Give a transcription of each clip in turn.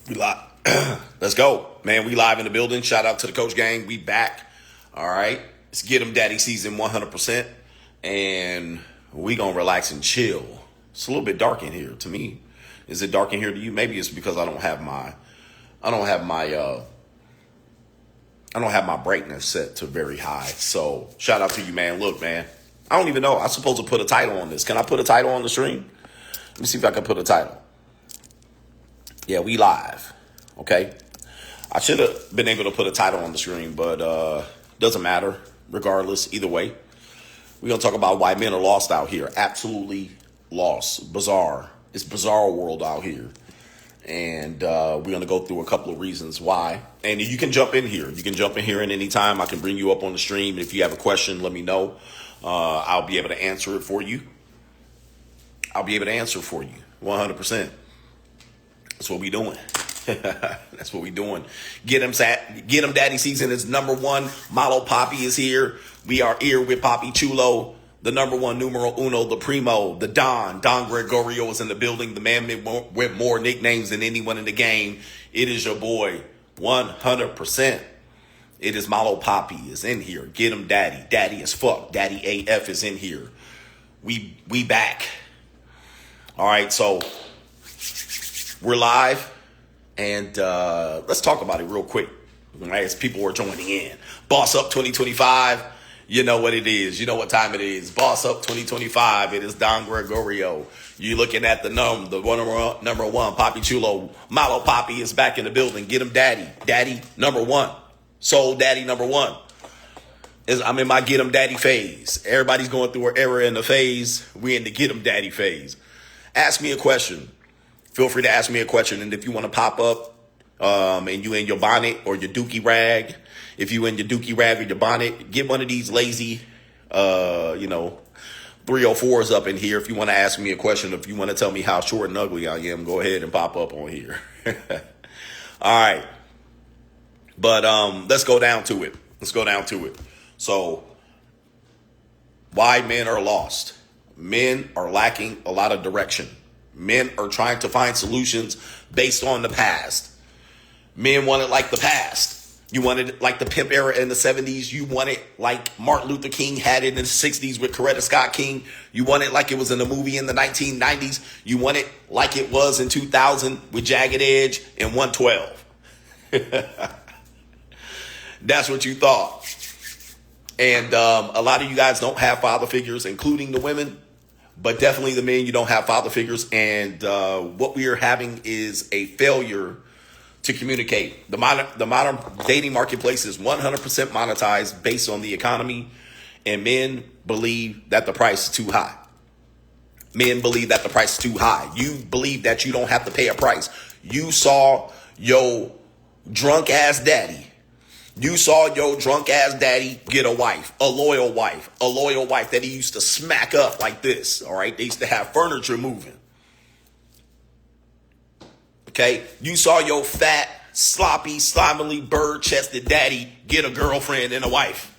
We live. Let's go, man. We live in the building. Shout out to the Coach Gang. We back. All right. Let's get them Daddy season 100%. And we going to relax and chill. It's a little bit dark in here to me. Is it dark in here to you? Maybe it's because I don't have my brightness set to very high. So shout out to you, man. Look, man, I don't even know. I'm supposed to put a title on this. Can I put a title on the stream? Let me see if I can put a title. Yeah, we live. Okay. I should have been able to put a title on the screen, but doesn't matter. Regardless, either way, we're going to talk about why men are lost out here. Absolutely lost. Bizarre. It's bizarre world out here. And we're going to go through a couple of reasons why. And you can jump in here. You can jump in here at any time. I can bring you up on the stream. If you have a question, let me know. I'll be able to answer it for you. 100%. That's what we doing. That's what we doing. Get him Daddy season is number one. Malo Poppy is here. We are here with Poppy Chulo, the number one, numero uno, the primo, the Don. Don Gregorio is in the building. The man with more nicknames than anyone in the game. It is your boy, 100%. It is Malo Poppy is in here. Get him Daddy. Daddy as fuck. Daddy AF is in here. We back. All right, so we're live, and let's talk about it real quick, right, as people are joining in. Boss Up 2025, you know what it is. You know what time it is. Boss Up 2025, it is Don Gregorio. You're looking at the number one, Poppy Chulo. Malo Poppy is back in the building. Get him Daddy. Daddy number one. Soul Daddy number one. I'm in my Get him Daddy phase. Everybody's going through an era in the phase. We're in the Get him Daddy phase. Ask me a question. Feel free to ask me a question. And if you want to pop up and you in your bonnet or your dookie rag, if you in your dookie rag or your bonnet, get one of these lazy, 304s up in here. If you want to ask me a question, if you want to tell me how short and ugly I am, go ahead and pop up on here. All right. But let's go down to it. So why men are lost. Men are lacking a lot of direction. Men are trying to find solutions based on the past. Men want it like the past. You wanted it like the pimp era in the 70s. You want it like Martin Luther King had it in the 60s with Coretta Scott King. You want it like it was in a movie in the 1990s. You want it like it was in 2000 with Jagged Edge and 112. That's what you thought. And a lot of you guys don't have father figures, including the women. But definitely the men, you don't have father figures. And what we are having is a failure to communicate. The modern dating marketplace is 100% monetized based on the economy. And men believe that the price is too high. You believe that you don't have to pay a price. You saw your drunk ass daddy. Get a wife, a loyal wife that he used to smack up like this. All right. They used to have furniture moving. Okay. You saw your fat, sloppy, slimily, bird-chested daddy get a girlfriend and a wife.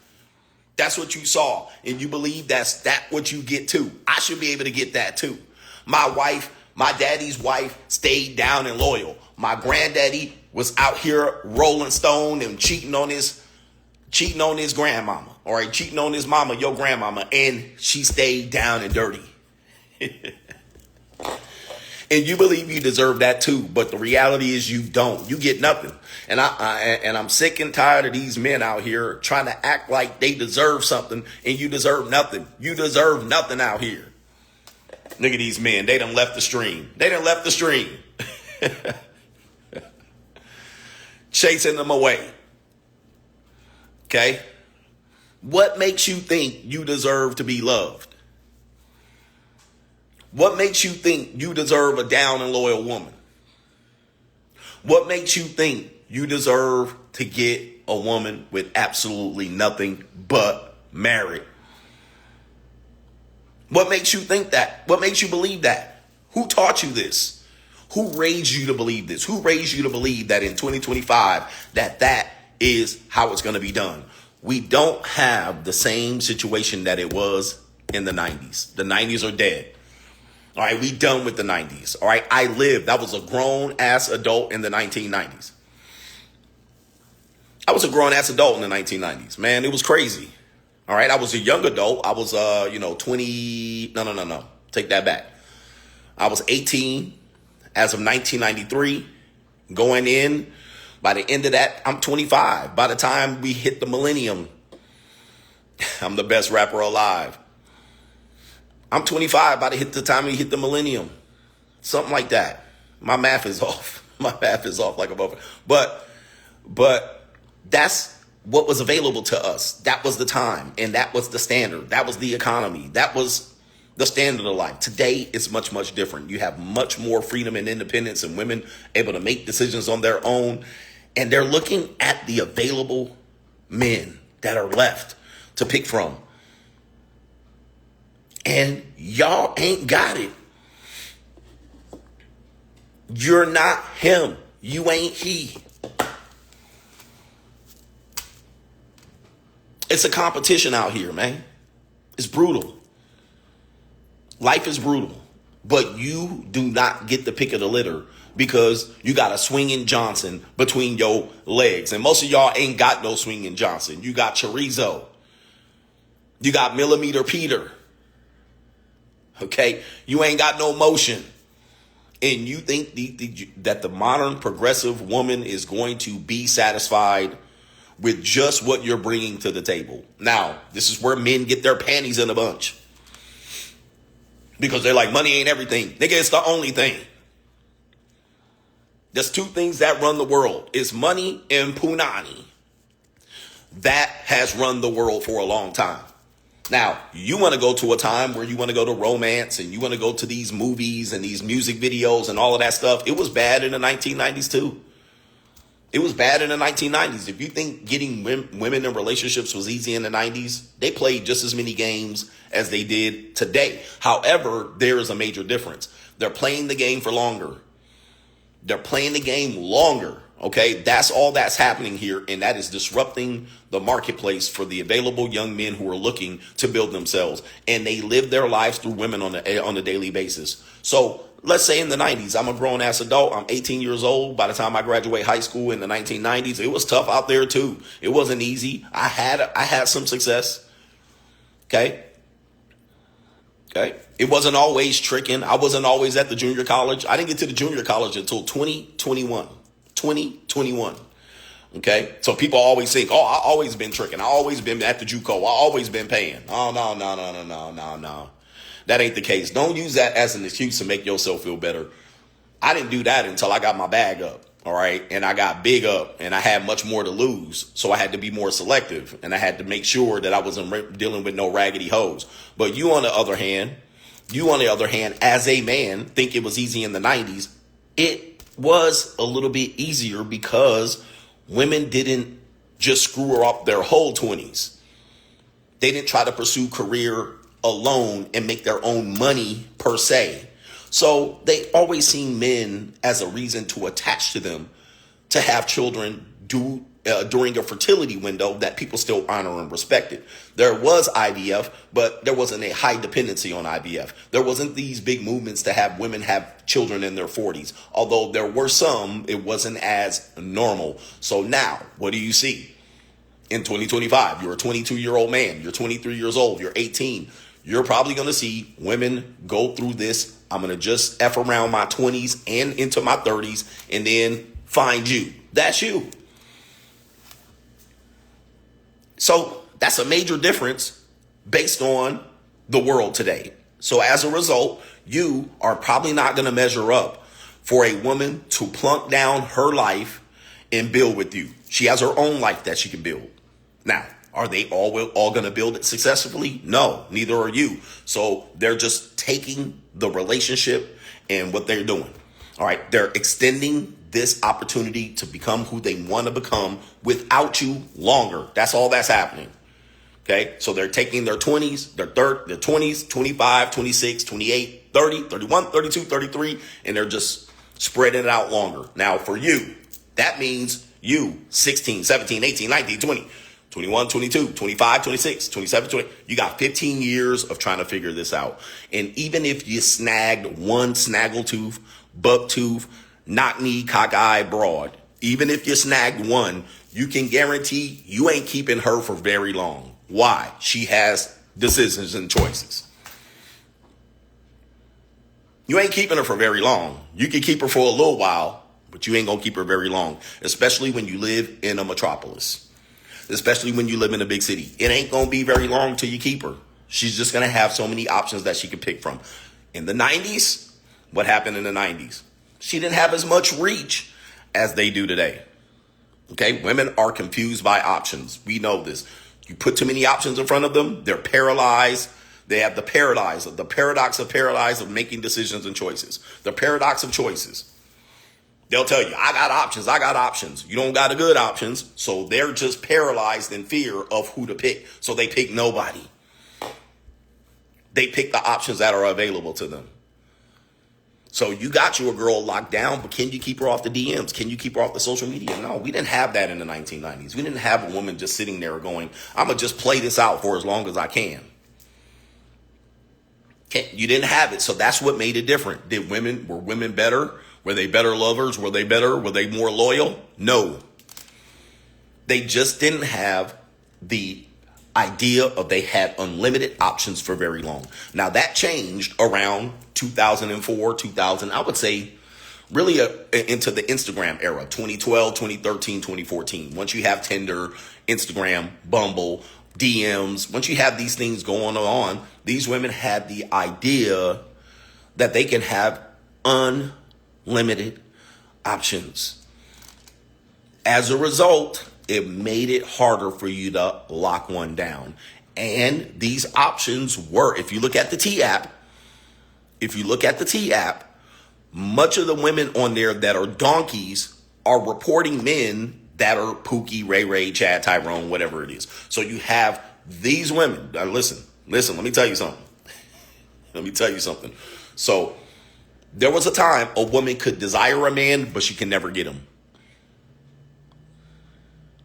That's what you saw. And you believe that's what you get too. I should be able to get that too. My daddy's wife stayed down and loyal. My granddaddy was out here rolling stone and cheating on his grandmama. All right, cheating on his mama, your grandmama, and she stayed down and dirty. And you believe you deserve that too, but the reality is you don't. You get nothing. And I'm sick and tired of these men out here trying to act like they deserve something, and you deserve nothing. You deserve nothing out here. Look at these men. They done left the stream. Chasing them away. Okay? What makes you think you deserve to be loved? What makes you think you deserve a down and loyal woman? What makes you think you deserve to get a woman with absolutely nothing but merit? What makes you think that? What makes you believe that? Who taught you this? Who raised you to believe this? Who raised you to believe that in 2025 that is how it's going to be done? We don't have the same situation that it was in the 90s. The 90s are dead. All right, we done with the 90s. All right, I was a grown ass adult in the 1990s. I was a grown ass adult in the 1990s. Man, it was crazy. All right, I was a young adult. I was 20, no. Take that back. I was 18 as of 1993 going in. By the end of that, I'm 25. By the time we hit the millennium, I'm the best rapper alive. I'm 25 by the time we hit the millennium. Something like that. My math is off. My math is off like a buffer. But that's what was available to us. That was the time. And that was the standard. That was the economy. That was the standard of life. Today, it's much, much different. You have much more freedom and independence and women able to make decisions on their own. And they're looking at the available men that are left to pick from. And y'all ain't got it. You're not him. You ain't he. It's a competition out here, man. It's brutal. Life is brutal. But you do not get the pick of the litter because you got a swinging Johnson between your legs. And most of y'all ain't got no swinging Johnson. You got chorizo. You got millimeter Peter. Okay? You ain't got no motion. And you think that the modern progressive woman is going to be satisfied with just what you're bringing to the table. Now, this is where men get their panties in a bunch. Because they're like, money ain't everything. Nigga, it's the only thing. There's two things that run the world. It's money and punani. That has run the world for a long time. Now, you want to go to a time where you want to go to romance and you want to go to these movies and these music videos and all of that stuff. It was bad in the 1990s too. It was bad in the 1990s. If you think getting women in relationships was easy in the 90s, they played just as many games as they did today. However, there is a major difference. They're playing the game for longer. They're playing the game longer. Okay, that's all that's happening here. And that is disrupting the marketplace for the available young men who are looking to build themselves. And they live their lives through women on a daily basis. So let's say in the 90s, I'm a grown ass adult. I'm 18 years old. By the time I graduate high school in the 1990s, it was tough out there too. It wasn't easy. I had some success. Okay. It wasn't always tricking. I wasn't always at the junior college. I didn't get to the junior college until 2021. Okay. So people always think, oh, I always been tricking. I always been at the JUCO. I always been paying. Oh, no. That ain't the case. Don't use that as an excuse to make yourself feel better. I didn't do that until I got my bag up. All right. And I got big up and I had much more to lose. So I had to be more selective and I had to make sure that I wasn't dealing with no raggedy hoes. But you on the other hand, as a man, think it was easy in the 90s. It was a little bit easier because women didn't just screw up their whole 20s. They didn't try to pursue career alone and make their own money per se. So they always seen men as a reason to attach to them, to have children during a fertility window that people still honor and respected. There was IVF, but there wasn't a high dependency on IVF. There wasn't these big movements to have women have children in their 40s. Although there were some, it wasn't as normal. So now, what do you see? In 2025, you're a 22-year-old man, you're 23 years old, you're 18. You're probably going to see women go through this. I'm going to just F around my 20s and into my 30s and then find you. That's you. So that's a major difference based on the world today. So as a result, you are probably not going to measure up for a woman to plunk down her life and build with you. She has her own life that she can build. Now, are they all going to build it successfully? No, neither are you. So they're just taking the relationship and what they're doing. All right. They're extending this opportunity to become who they want to become without you longer. That's all that's happening. Okay. So they're taking their 20s, their 20s, 25, 26, 28, 30, 31, 32, 33, and they're just spreading it out longer. Now for you, that means you 16, 17, 18, 19, 20, 21, 22, 25, 26, 27, 20. You got 15 years of trying to figure this out. And even if you snagged one snaggletooth, bucktooth, knock-knee, cockeye broad, even if you snagged one, you can guarantee you ain't keeping her for very long. Why? She has decisions and choices. You ain't keeping her for very long. You can keep her for a little while, but you ain't going to keep her very long, especially when you live in a metropolis, especially when you live in a big city. It ain't going to be very long till you keep her. She's just going to have so many options that she can pick from. In the 90s, what happened in the 90s? She didn't have as much reach as they do today. Okay, women are confused by options. We know this. You put too many options in front of them, they're paralyzed. They have the paradox of making decisions and choices. The paradox of choices. They'll tell you, I got options. You don't got the good options. So they're just paralyzed in fear of who to pick. So they pick nobody. They pick the options that are available to them. So you got you a girl locked down, but can you keep her off the DMs? Can you keep her off the social media? No, we didn't have that in the 1990s. We didn't have a woman just sitting there going, I'm going to just play this out for as long as I can. You didn't have it. So that's what made it different. Were women better? Were they better lovers? Were they more loyal? No. They just didn't have the idea of they had unlimited options for very long. Now that changed around 2004, 2000, I would say really into the Instagram era, 2012, 2013, 2014. Once you have Tinder, Instagram, Bumble, DMs, once you have these things going on, these women had the idea that they can have unlimited options. As a result, it made it harder for you to lock one down. And these options were, if you look at the T app, much of the women on there that are donkeys are reporting men that are Pookie, Ray Ray, Chad, Tyrone, whatever it is. So you have these women. Now listen, let me tell you something. So there was a time a woman could desire a man, but she can never get him.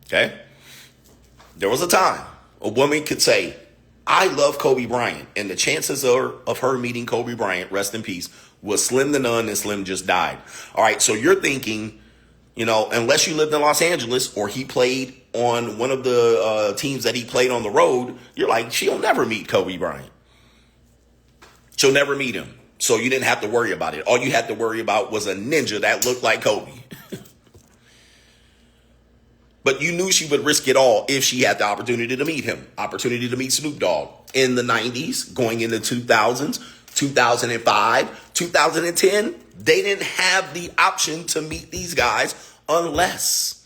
Okay? There was a time a woman could say, I love Kobe Bryant, and the chances of her meeting Kobe Bryant, rest in peace, was slim to none, and Slim just died. All right, so you're thinking, unless you lived in Los Angeles or he played on one of the teams that he played on the road, you're like, she'll never meet Kobe Bryant. She'll never meet him. So you didn't have to worry about it. All you had to worry about was a ninja that looked like Kobe. But you knew she would risk it all if she had the opportunity to meet him, opportunity to meet Snoop Dogg. In the 90s, going into 2000s, 2005, 2010, they didn't have the option to meet these guys unless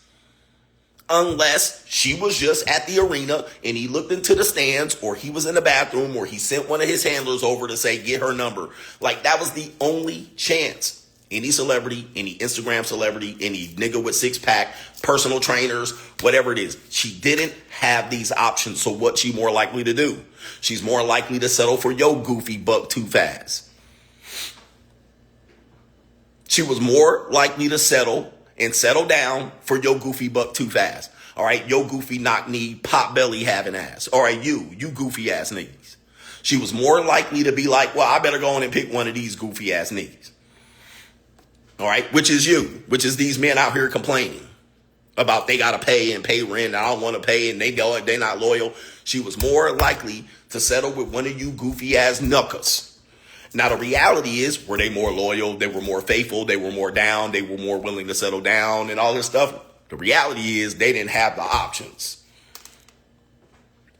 she was just at the arena and he looked into the stands, or he was in the bathroom, or he sent one of his handlers over to say, get her number. Like, that was the only chance. Any celebrity, any Instagram celebrity, any nigga with six-pack, personal trainers, whatever it is. She didn't have these options. So what's she more likely to do? She's more likely to settle for yo goofy buck too fast. She was more likely to settle down for yo goofy buck too fast. All right, yo goofy knock knee, pop belly having ass. All right, you goofy ass niggas. She was more likely to be like, well, I better go in and pick one of these goofy ass niggas. All right, which is these men out here complaining about they got to pay rent. I don't want to pay, and they're not loyal. She was more likely to settle with one of you goofy ass knuckers. Now, the reality is, were they more loyal? They were more faithful. They were more down. They were more willing to settle down and all this stuff. The reality is they didn't have the options.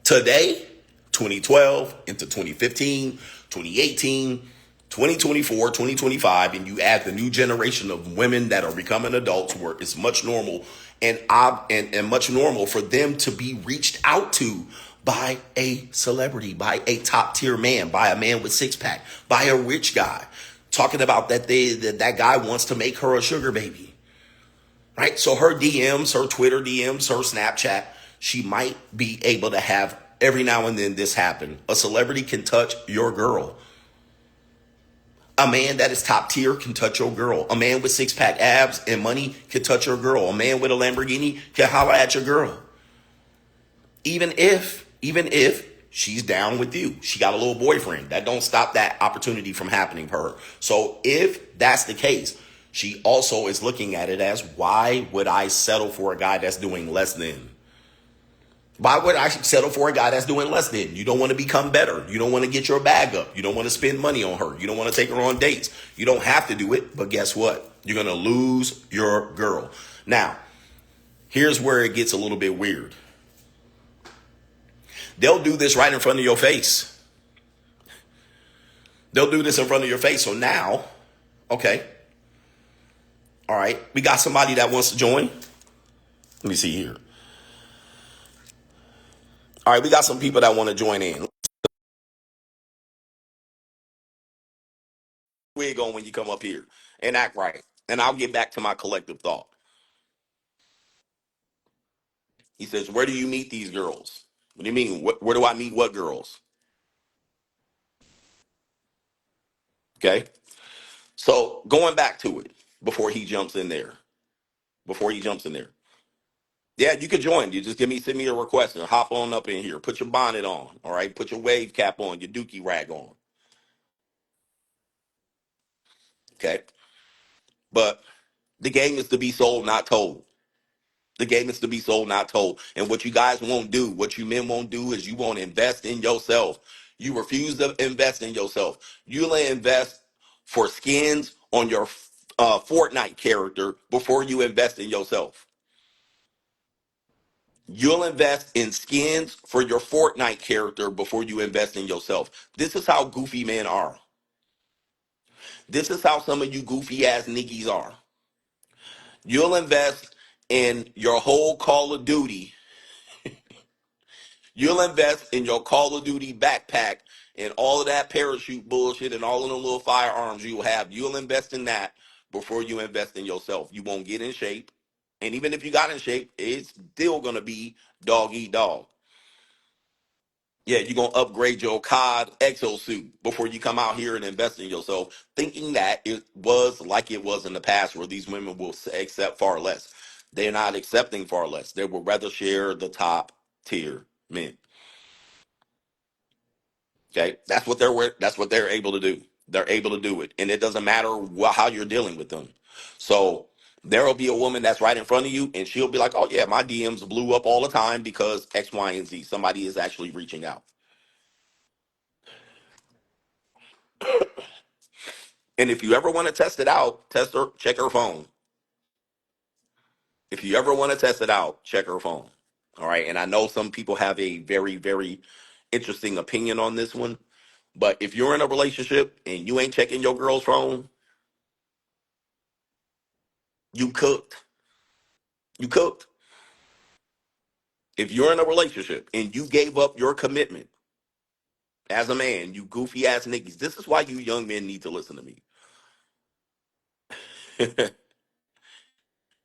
Today, 2012 into 2015, 2018, 2024, 2025, and you add the new generation of women that are becoming adults, where it's much normal and much normal for them to be reached out to by a celebrity, by a top tier man, by a man with six pack, by a rich guy, talking about that guy wants to make her a sugar baby, right? So her DMs, her Twitter DMs, her Snapchat, she might be able to have every now and then this happen. A celebrity can touch your girl. A man that is top tier can touch your girl. A man with six-pack abs and money can touch your girl. A man with a Lamborghini can holler at your girl. even if she's down with you, she got a little boyfriend, that don't stop that opportunity from happening for her. So if that's the case, she also is looking at it as, why would I settle for a guy that's doing less than? Why would I settle for a guy that's doing less than? You don't want to become better. You don't want to get your bag up. You don't want to spend money on her. You don't want to take her on dates. You don't have to do it, but guess what? You're going to lose your girl. Now, here's where it gets a little bit weird. They'll do this right in front of your face. They'll do this in front of your face. So now, okay, all right, we got somebody that wants to join. Let me see here. All right, we got some people that want to join in. Wig on when you come up here and act right. And I'll get back to my collective thought. He says, where do you meet these girls? What do you mean? Where do I meet what girls? Okay. So going back to it before he jumps in there. Before he jumps in there. Yeah, you could join. You just send me a request and hop on up in here. Put your bonnet on. All right. Put your wave cap on, your dookie rag on. Okay. But the game is to be sold, not told. The game is to be sold, not told. And what you guys won't do, what you men won't do, is you won't invest in yourself. You refuse to invest in yourself. You'll invest for skins on your Fortnite character before you invest in yourself. You'll invest in skins for your Fortnite character before you invest in yourself. This is how goofy men are. This is how some of you goofy ass niggas are. You'll invest in your whole Call of Duty. You'll invest in your Call of Duty backpack and all of that parachute bullshit and all of the little firearms you have. You'll invest in that before you invest in yourself. You won't get in shape. And even if you got in shape, it's still going to be dog eat dog. Yeah, you're going to upgrade your COD exosuit before you come out here and invest in yourself, thinking that it was like it was in the past where these women will accept far less. They're not accepting far less. They would rather share the top tier men. Okay, that's what they're able to do. They're able to do it, and it doesn't matter how you're dealing with them. So there will be a woman that's right in front of you, and she'll be like, "Oh yeah, my DMs blew up all the time because X, Y, and Z. Somebody is actually reaching out." And if you ever want to test it out, check her phone. If you ever want to test it out, check her phone. All right. And I know some people have a very, very interesting opinion on this one, but if you're in a relationship and you ain't checking your girl's phone, you cooked. You cooked. If you're in a relationship and you gave up your commitment as a man, you goofy ass niggas, this is why you young men need to listen to me.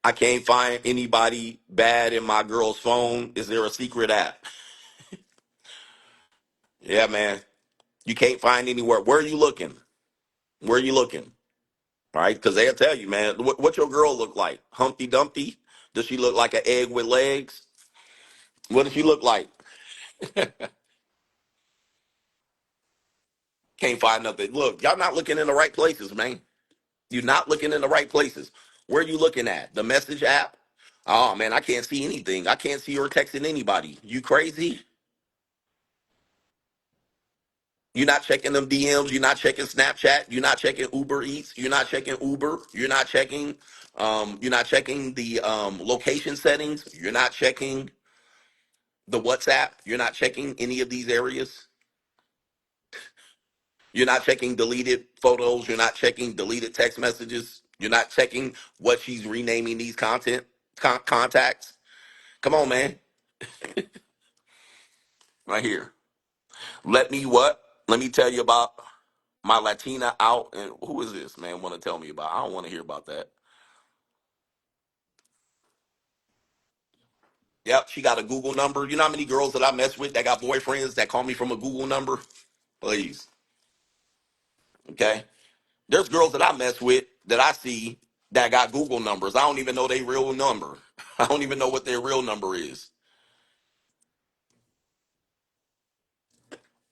I can't find anybody bad in my girl's phone. Is there a secret app? Yeah, man. You can't find anywhere. Where are you looking? Where are you looking? All right, because they'll tell you, man. What your girl look like? Humpty Dumpty? Does she look like an egg with legs? What does she look like? Can't find nothing. Look, y'all not looking in the right places, man. You're not looking in the right places. Where are you looking at? The message app? Oh man, I can't see anything. I can't see her texting anybody. You crazy? You're not checking them DMs. You're not checking Snapchat. You're not checking Uber Eats. You're not checking Uber. You're not checking the location settings. You're not checking the WhatsApp. You're not checking any of these areas. You're not checking deleted photos. You're not checking deleted text messages. You're not checking what she's renaming these contacts. Come on, man. Right here. Let me what? Let me tell you about my Latina out. And who is this, man? Want to tell me about? I don't want to hear about that. Yep, she got a Google number. You know how many girls that I mess with that got boyfriends that call me from a Google number? Please. Okay. There's girls that I mess with that I see that got Google numbers. I don't even know their real number. I don't even know what their real number is.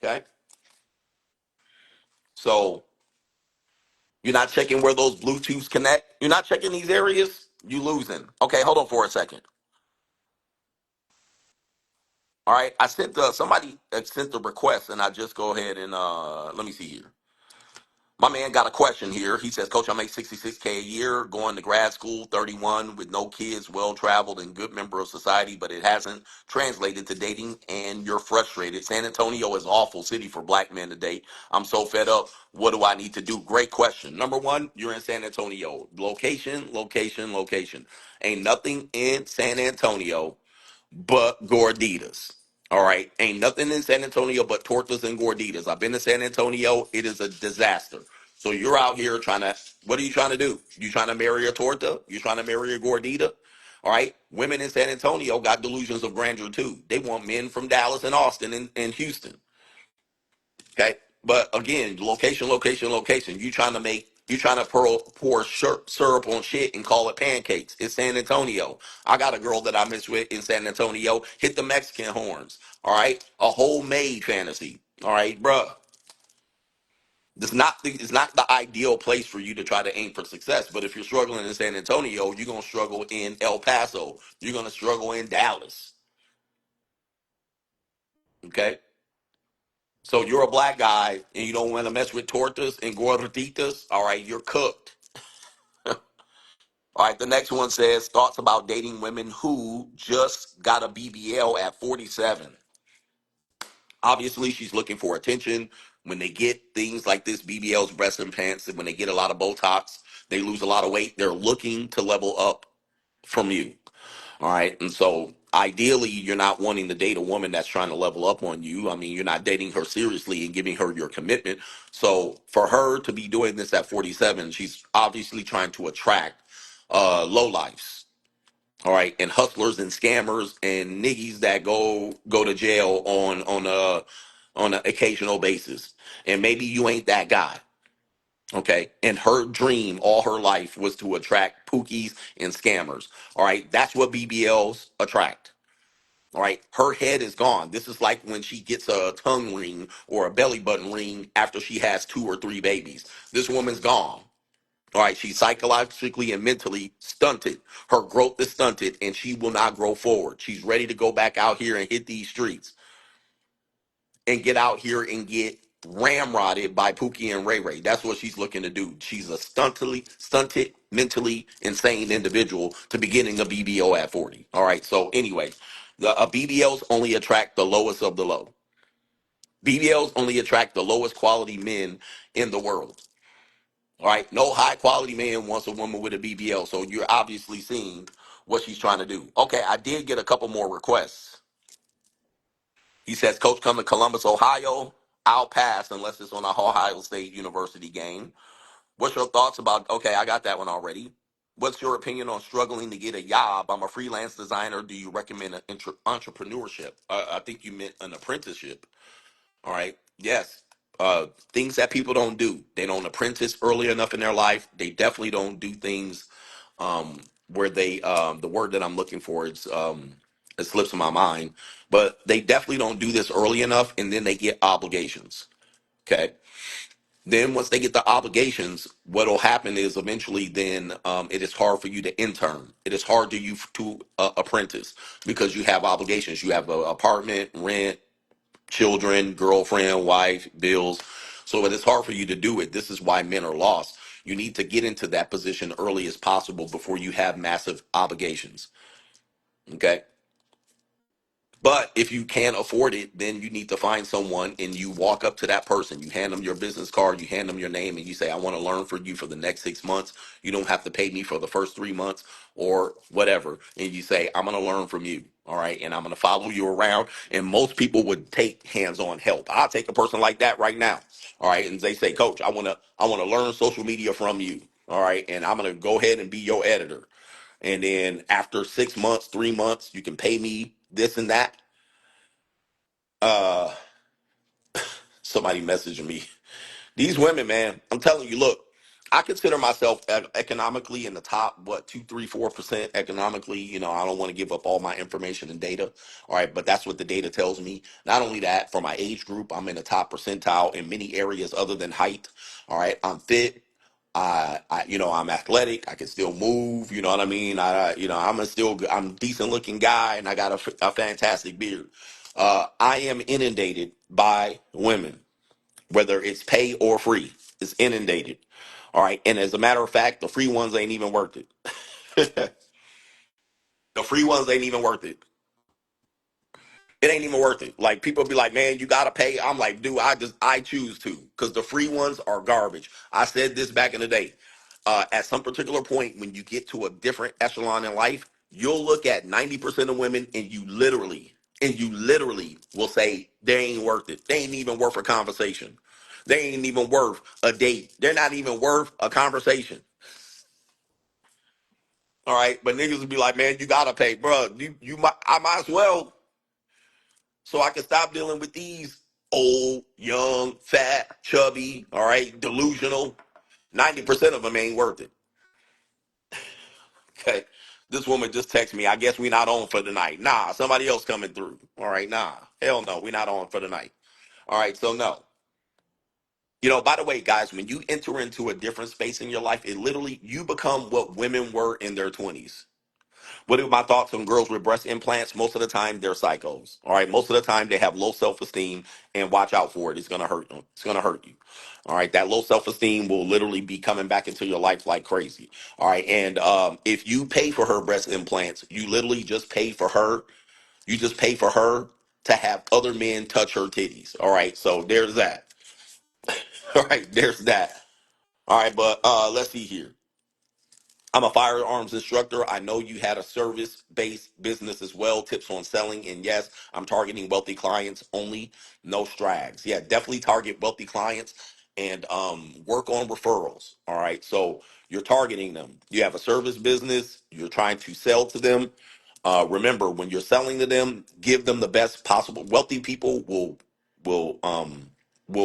Okay, so you're not checking where those Bluetooths connect. You're not checking these areas. You losing. Okay, hold on for a second. All right, I sent somebody sent the request, and I just go ahead and let me see here. My man got a question here. He says, Coach, I make 66K a year, going to grad school, 31, with no kids, well traveled, and good member of society, but it hasn't translated to dating, and you're frustrated. San Antonio is an awful city for black men to date. I'm so fed up. What do I need to do? Great question. Number one, you're in San Antonio. Location, location, location. Ain't nothing in San Antonio but Gorditas. All right. Ain't nothing in San Antonio but tortas and gorditas. I've been to San Antonio. It is a disaster. So you're out here trying to, what are you trying to do? You trying to marry a torta? You trying to marry a gordita? All right. Women in San Antonio got delusions of grandeur too. They want men from Dallas and Austin and Houston. Okay. But again, location, location, location. You trying to pour syrup on shit and call it pancakes. It's San Antonio. I got a girl that I miss with in San Antonio. Hit the Mexican horns. All right. A homemade fantasy. All right, bruh. It's not the ideal place for you to try to aim for success. But if you're struggling in San Antonio, you're gonna struggle in El Paso. You're gonna struggle in Dallas. Okay. So you're a black guy and you don't want to mess with tortas and gorditas. All right, you're cooked. All right, the next one says thoughts about dating women who just got a BBL at 47. Obviously, she's looking for attention. When they get things like this, BBLs, breast implants, and when they get a lot of Botox, they lose a lot of weight. They're looking to level up from you. All right. And so ideally, you're not wanting to date a woman that's trying to level up on you. I mean, you're not dating her seriously and giving her your commitment. So for her to be doing this at 47, she's obviously trying to attract low lifes. All right. And hustlers and scammers and niggas that go to jail on an occasional basis. And maybe you ain't that guy. Okay. And her dream all her life was to attract pookies and scammers. All right. That's what BBLs attract. All right. Her head is gone. This is like when she gets a tongue ring or a belly button ring after she has 2 or 3 babies. This woman's gone. All right. She's psychologically and mentally stunted. Her growth is stunted and she will not grow forward. She's ready to go back out here and hit these streets and get out here and get ramrodded by Pookie and Ray Ray. That's what she's looking to do. She's a stunted, mentally insane individual to be getting a BBO at 40. All right. So anyway, the BBLs only attract the lowest of the low. BBLs only attract the lowest quality men in the world. All right. No high quality man wants a woman with a BBL. So you're obviously seeing what she's trying to do. Okay. I did get a couple more requests. He says, Coach, come to Columbus, Ohio. I'll pass unless it's on a Ohio State University game. What's your thoughts about? Okay, I got that one already. What's your opinion on struggling to get a job? I'm a freelance designer. Do you recommend an entrepreneurship? I think you meant an apprenticeship. All right. Yes. Things that people don't do. They don't apprentice early enough in their life. They definitely don't do things where they the word that I'm looking for is it slips in my mind, but they definitely don't do this early enough, and then they get obligations. Okay. Then once they get the obligations, what'll happen is eventually then it is hard for you to intern. It is hard to you to apprentice because you have obligations. You have an apartment, rent, children, girlfriend, wife, bills. So it is hard for you to do it. This is why men are lost. You need to get into that position early as possible before you have massive obligations. Okay. But if you can't afford it, then you need to find someone and you walk up to that person. You hand them your business card, you hand them your name, and you say, I want to learn from you for the next 6 months. You don't have to pay me for the first 3 months or whatever. And you say, I'm going to learn from you. All right. And I'm going to follow you around. And most people would take hands-on help. I'll take a person like that right now. All right. And they say, Coach, I want to learn social media from you. All right. And I'm going to go ahead and be your editor. And then after 6 months, 3 months, you can pay me this and that. uh Somebody messaging me. These women, man, I'm telling you, look, I consider myself economically in the top, what, 2, 3, 4% economically. I don't want to give up all my information and data. All right. But that's what the data tells me. Not only that, for my age group, I'm in the top percentile in many areas other than height. All right. I'm fit. I'm athletic. I can still move. You know what I mean? I'm a decent looking guy and I got a fantastic beard. I am inundated by women, whether it's pay or free. It's inundated. All right. And as a matter of fact, the free ones ain't even worth it. The free ones ain't even worth it. It ain't even worth it. Like people be like, man, you gotta pay. I'm like, dude, I choose to, because the free ones are garbage. I said this back in the day. At some particular point, when you get to a different echelon in life, you'll look at 90% of women and you literally will say they ain't worth it. They ain't even worth a conversation. They ain't even worth a date. They're not even worth a conversation. All right, but niggas would be like, man, you gotta pay, bro. I might as well, so I can stop dealing with these old, young, fat, chubby, all right, delusional. 90% of them ain't worth it. Okay. This woman just texted me. I guess we not on for the night. Nah, somebody else coming through. All right, nah. Hell no, we not on for the night. All right, so no. By the way, guys, when you enter into a different space in your life, it literally, you become what women were in their 20s. What are my thoughts on girls with breast implants? Most of the time, they're psychos. All right. Most of the time, they have low self esteem, and watch out for it. It's going to hurt them. It's going to hurt you. All right. That low self esteem will literally be coming back into your life like crazy. All right. And if you pay for her breast implants, you literally just pay for her. You just pay for her to have other men touch her titties. All right. So there's that. All right. There's that. All right. But let's see here. I'm a firearms instructor. I know you had a service based business as well, tips on selling. And yes, I'm targeting wealthy clients only, no strags. Yeah, definitely target wealthy clients and work on referrals. All right. So you're targeting them. You have a service business, you're trying to sell to them. Remember, when you're selling to them, give them the best possible. Wealthy people will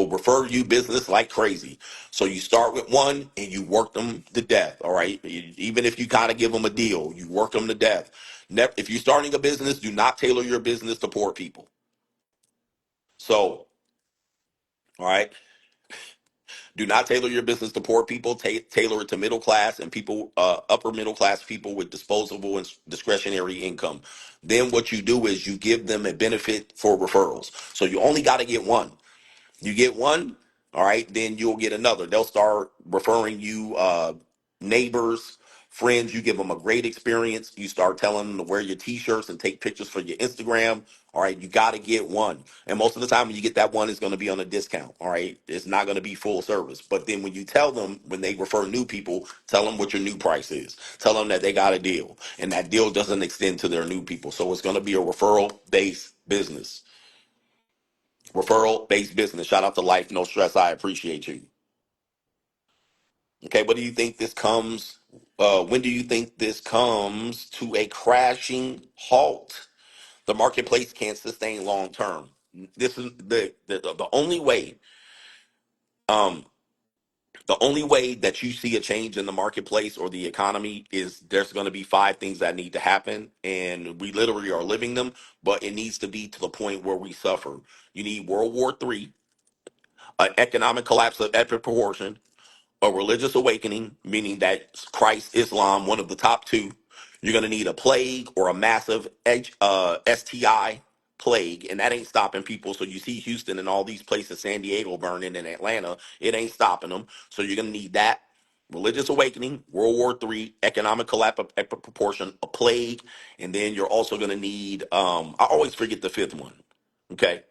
refer you business like crazy. So you start with one and you work them to death. All right. Even if you kind of give them a deal, you work them to death. If you're starting a business, do not tailor your business to poor people. So, all right. Do not tailor your business to poor people. Tailor it to middle class and people, upper middle class people with disposable and discretionary income. Then what you do is you give them a benefit for referrals. So you only got to get one. You get one, all right, then you'll get another. They'll start referring you neighbors, friends. You give them a great experience. You start telling them to wear your t-shirts and take pictures for your Instagram. All right, you got to get one. And most of the time when you get that one, it's going to be on a discount. All right, it's not going to be full service. But then when you tell them, when they refer new people, tell them what your new price is. Tell them that they got a deal. And that deal doesn't extend to their new people. So it's going to be a referral based business. Referral based business. Shout out to Life No Stress. I appreciate you. Okay, what do you think this comes? When do you think this comes to a crashing halt? The marketplace can't sustain long term. This is the only way. Um, the only way that you see a change in the marketplace or the economy is there's going to be five things that need to happen, and we literally are living them. But it needs to be to the point where we suffer. You need World War III, an economic collapse of epic proportion, a religious awakening, meaning that Christ, Islam, one of the top two. You're going to need a plague or a massive STI plague, and that ain't stopping people. So you see Houston and all these places, San Diego burning, and Atlanta, it ain't stopping them. So you're going to need that. Religious awakening, World War III, economic collapse of epic proportion, a plague, and then you're also going to need. I always forget the fifth one. Okay,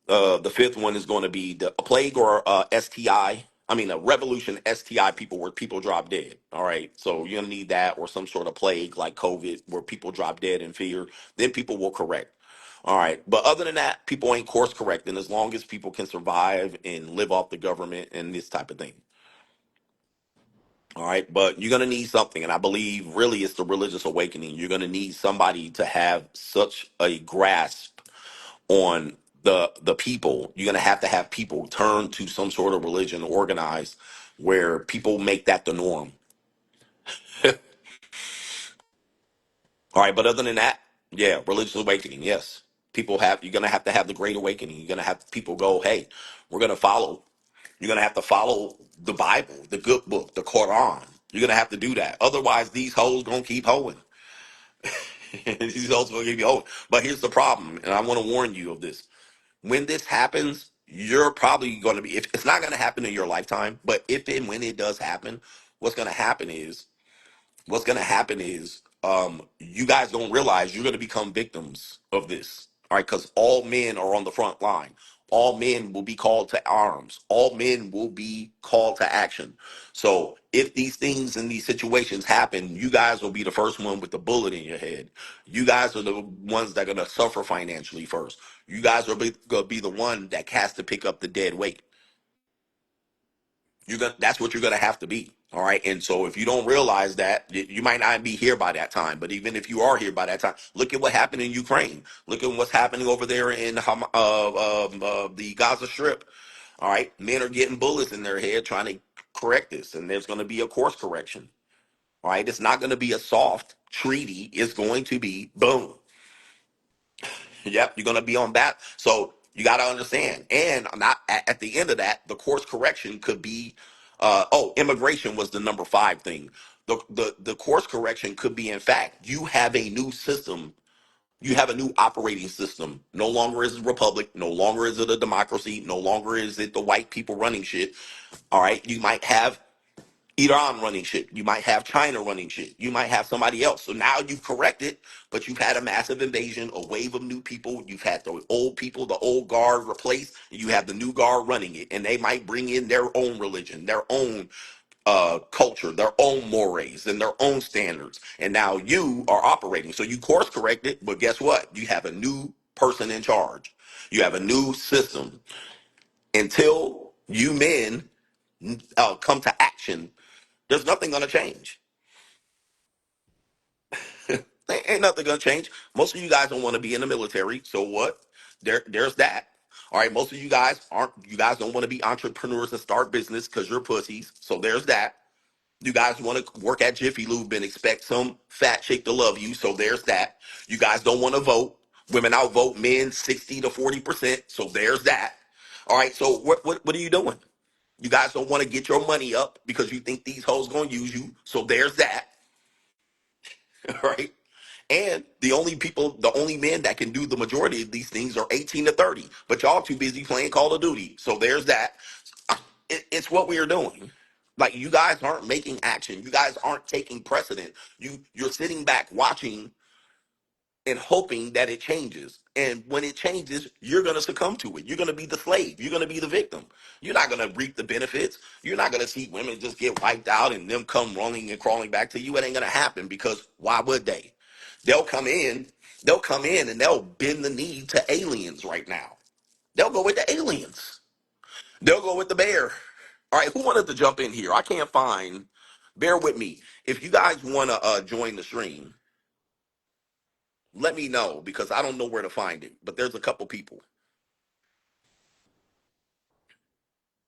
the fifth one is going to be a plague or STI. I mean, a revolution STI people where people drop dead. All right. So you're going to need that or some sort of plague like COVID where people drop dead in fear. Then people will correct. All right. But other than that, people ain't course correcting as long as people can survive and live off the government and this type of thing. All right. But you're going to need something. And I believe really it's the religious awakening. You're going to need somebody to have such a grasp on the people. You're going to have people turn to some sort of religion, organized, where people make that the norm. All right, but other than that, yeah, religious awakening, yes. You're gonna have to have the great awakening. You're gonna have people go, hey, we're gonna follow. You're gonna have to follow the Bible, the good book, the Quran. You're gonna have to do that. Otherwise, these hoes gonna keep hoeing. These hoes gonna keep hoeing. But here's the problem, and I want to warn you of this. When this happens, you're probably gonna be. If it's not gonna happen in your lifetime, but if and when it does happen, what's gonna happen is you guys don't realize you're going to become victims of this. All right, because all men are on the front line. All men will be called to arms. All men will be called to action. So if these things and these situations happen, you guys will be the first one with the bullet in your head. You guys are the ones that are going to suffer financially first. You guys are going to be the one that has to pick up the dead weight. That's what you're gonna have to be. All right. And so if you don't realize that, you might not be here by that time. But even if you are here by that time, look at what happened in Ukraine. Look at what's happening over there in the Gaza Strip. All right. Men are getting bullets in their head trying to correct this, and there's going to be a course correction. All right. It's not going to be a soft treaty. It's going to be boom. Yep, you're gonna be on that. So you got to understand, and not at the end of that, the course correction could be, immigration was the number five thing. The course correction could be, in fact, you have a new system. You have a new operating system. No longer is it a republic. No longer is it a democracy. No longer is it the white people running shit. All right, you might have Iran running shit. You might have China running shit. You might have somebody else. So now you've corrected, but you've had a massive invasion, a wave of new people. You've had the old people, the old guard replaced, and you have the new guard running it. And they might bring in their own religion, their own culture, their own mores, and their own standards. And now you are operating. So you course corrected, but guess what? You have a new person in charge. You have a new system. Until you men come to action, there's nothing going to change. Ain't nothing going to change. Most of you guys don't want to be in the military. So what? There's that. All right. Most of you guys aren't. You guys don't want to be entrepreneurs and start business because you're pussies. So there's that. You guys want to work at Jiffy Lube and expect some fat chick to love you. So there's that. You guys don't want to vote. Women outvote men 60 to 40%. So there's that. All right. So what are you doing? You guys don't want to get your money up because you think these hoes gonna use you. So there's that. Right? And the only men that can do the majority of these things are 18 to 30. But y'all too busy playing Call of Duty. So there's that. It's what we are doing. Like you guys aren't making action. You guys aren't taking precedent. You're sitting back watching and hoping that it changes. And when it changes, you're going to succumb to it. You're going to be the slave. You're going to be the victim. You're not going to reap the benefits. You're not going to see women just get wiped out and them come rolling and crawling back to you. It ain't going to happen because why would they? They'll come in, they'll come in and they'll bend the knee to aliens right now. They'll go with the aliens. They'll go with the bear. All right, who wanted to jump in here? I can't find. Bear with me. If you guys want to join the stream, let me know because I don't know where to find it. But there's a couple people.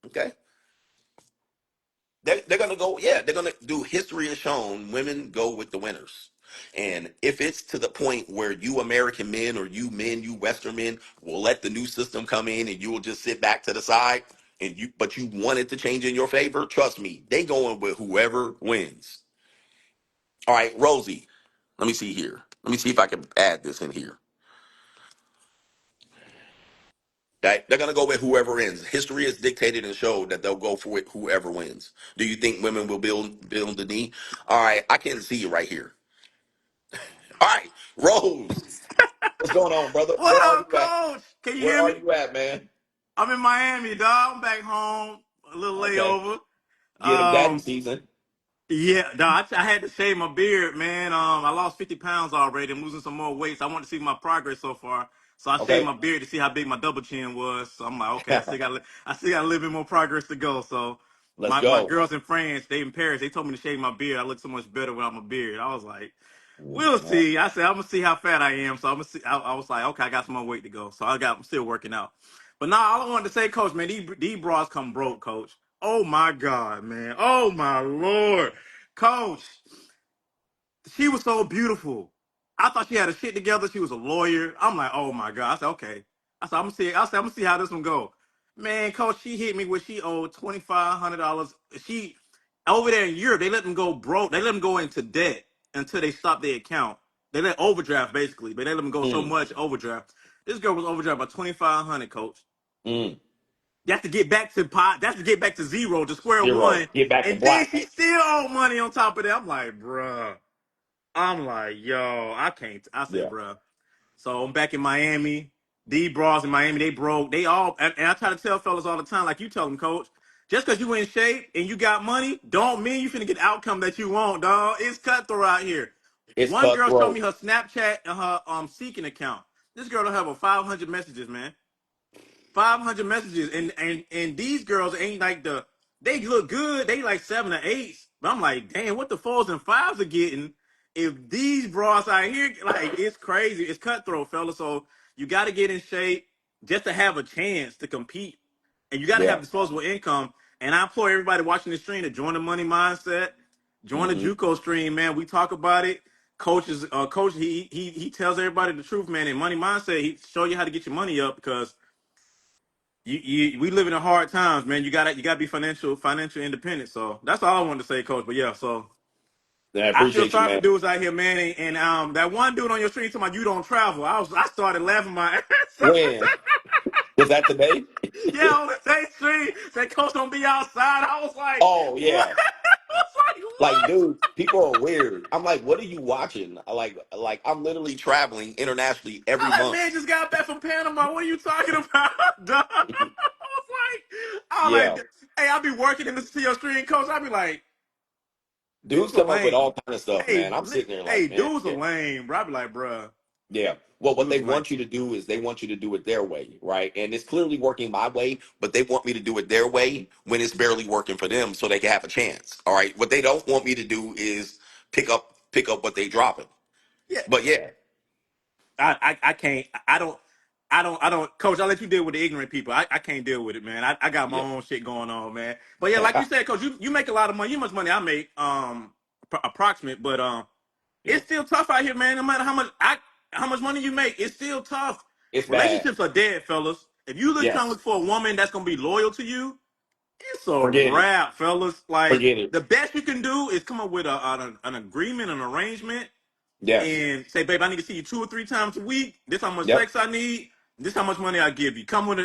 Okay, they're gonna go. Yeah, they're gonna do. History has shown women go with the winners. And if it's to the point where you American men or you men, you Western men, will let the new system come in and you will just sit back to the side but you want it to change in your favor, trust me, they going with whoever wins. All right, Rosie, let me see here. Let me see if I can add this in here. They're going to go with whoever wins. History has dictated and showed that they'll go for it whoever wins. Do you think women will build the knee? All right, I can see it right here. All right, Rose, what's going on, brother? What Where are up, you at? coach? Can you Where hear are me? you at, man? I'm in Miami, dog. I'm back home. A little Okay, layover. get him, daddy Um, season. yeah, dog. I had to shave my beard, man. I lost 50 pounds already. I'm losing some more weight. So I want to see my progress so far. So I shaved Okay, my beard to see how big my double chin was. So I'm like, okay, I still got a little bit more progress to go. So let's my go. girls in France, they in Paris, they told me to shave my beard. I look so much better without my beard. I was like, we'll see. I said I'm gonna see how fat I am. So I'm gonna see. I was like, okay, I got some more weight to go. So I'm still working out. But now all I wanted to say, coach, man, these bras come broke, coach. Oh my God, man. Oh my Lord. Coach, she was so beautiful. I thought she had a shit together. She was a lawyer. I'm like, oh my God. I said, okay. I'm gonna see how this one go. Man, coach, she hit me when she owed $2,500. She over there in Europe, they let them go broke. They let them go into debt until they stop their account. They let overdraft basically, but they let them go so Mm, much overdraft. This girl was overdraft by 2,500, coach. mm. That's to get back to pot. That's to get back to zero, to square Zero. one. Get back to And then black. she still owed money on top of that. I'm like, bruh. I'm like, yo, I can't. I said, Yeah. bruh. So I'm back in Miami. D bras in Miami, they broke. They all, and I try to tell fellas all the time, like you tell them, coach, just because you in shape and you got money, don't mean you finna get the outcome that you want, dog. It's cutthroat out here. It's One girl showed me cutthroat. her Snapchat and her Seeking account. This girl don't have a 500 messages, man. 500 messages, and these girls ain't like they look good. They like 7 or 8s. But I'm like, damn, what the 4s and 5s are getting? If these bras out here, like, it's crazy. It's cutthroat, fella. So you got to get in shape just to have a chance to compete, and you got to have Yeah. disposable income. And I implore everybody watching the stream to join the Money Mindset, join the Hmm. JUCO stream, man. We talk about it. Coach, he tells everybody the truth, man. In Money Mindset, he show you how to get your money up because we live in hard times, man. You gotta be financial independent. So that's all I wanted to say, coach. But yeah, so I I feel appreciate you, sorry for man. dudes out here, man. And that one dude on your street talking about you don't travel. I started laughing my ass off. When was that today? Yeah, on the same street, that coach don't be outside. I was like, Oh what? yeah. I was like, Like, what? dude, people are weird. I'm like, what are you watching? Like I'm literally traveling internationally every I like, month. man, just got back from Panama. What are you talking about, dog? I was Yeah. like, hey, I be working in the CL street, coach. I be like, Dudes dudes are come up with all lame. kind of stuff, Hey, man. I'm sitting there hey, like, man, dudes are yeah. lame, bro. I be like, bruh, Yeah. Well, what they dudes are lame. want you to do is they want you to do it their way, right? And it's clearly working my way, but they want me to do it their way when it's barely working for them so they can have a chance. All right. What they don't want me to do is pick up what they dropping. Yeah, But yeah, I can't. I don't. Coach, I'll let you deal with the ignorant people. I can't deal with it, man. I got my yeah. own shit going on, man. But yeah, like you said, coach, you make a lot of money. You much money I make, approximate, but Yeah. it's still tough out here, man. No matter how much money you make, it's still tough. It's bad. Relationships are dead, fellas. If you look trying to Yes. look for a woman that's gonna be loyal to you, it's a Forget it. wrap, fellas. Like Forget it. the best you can do is come up with an agreement, an arrangement, Yes. and say, babe, I need to see you 2 or 3 times a week. This how much Yep. sex I need. This how much money I give you. Come with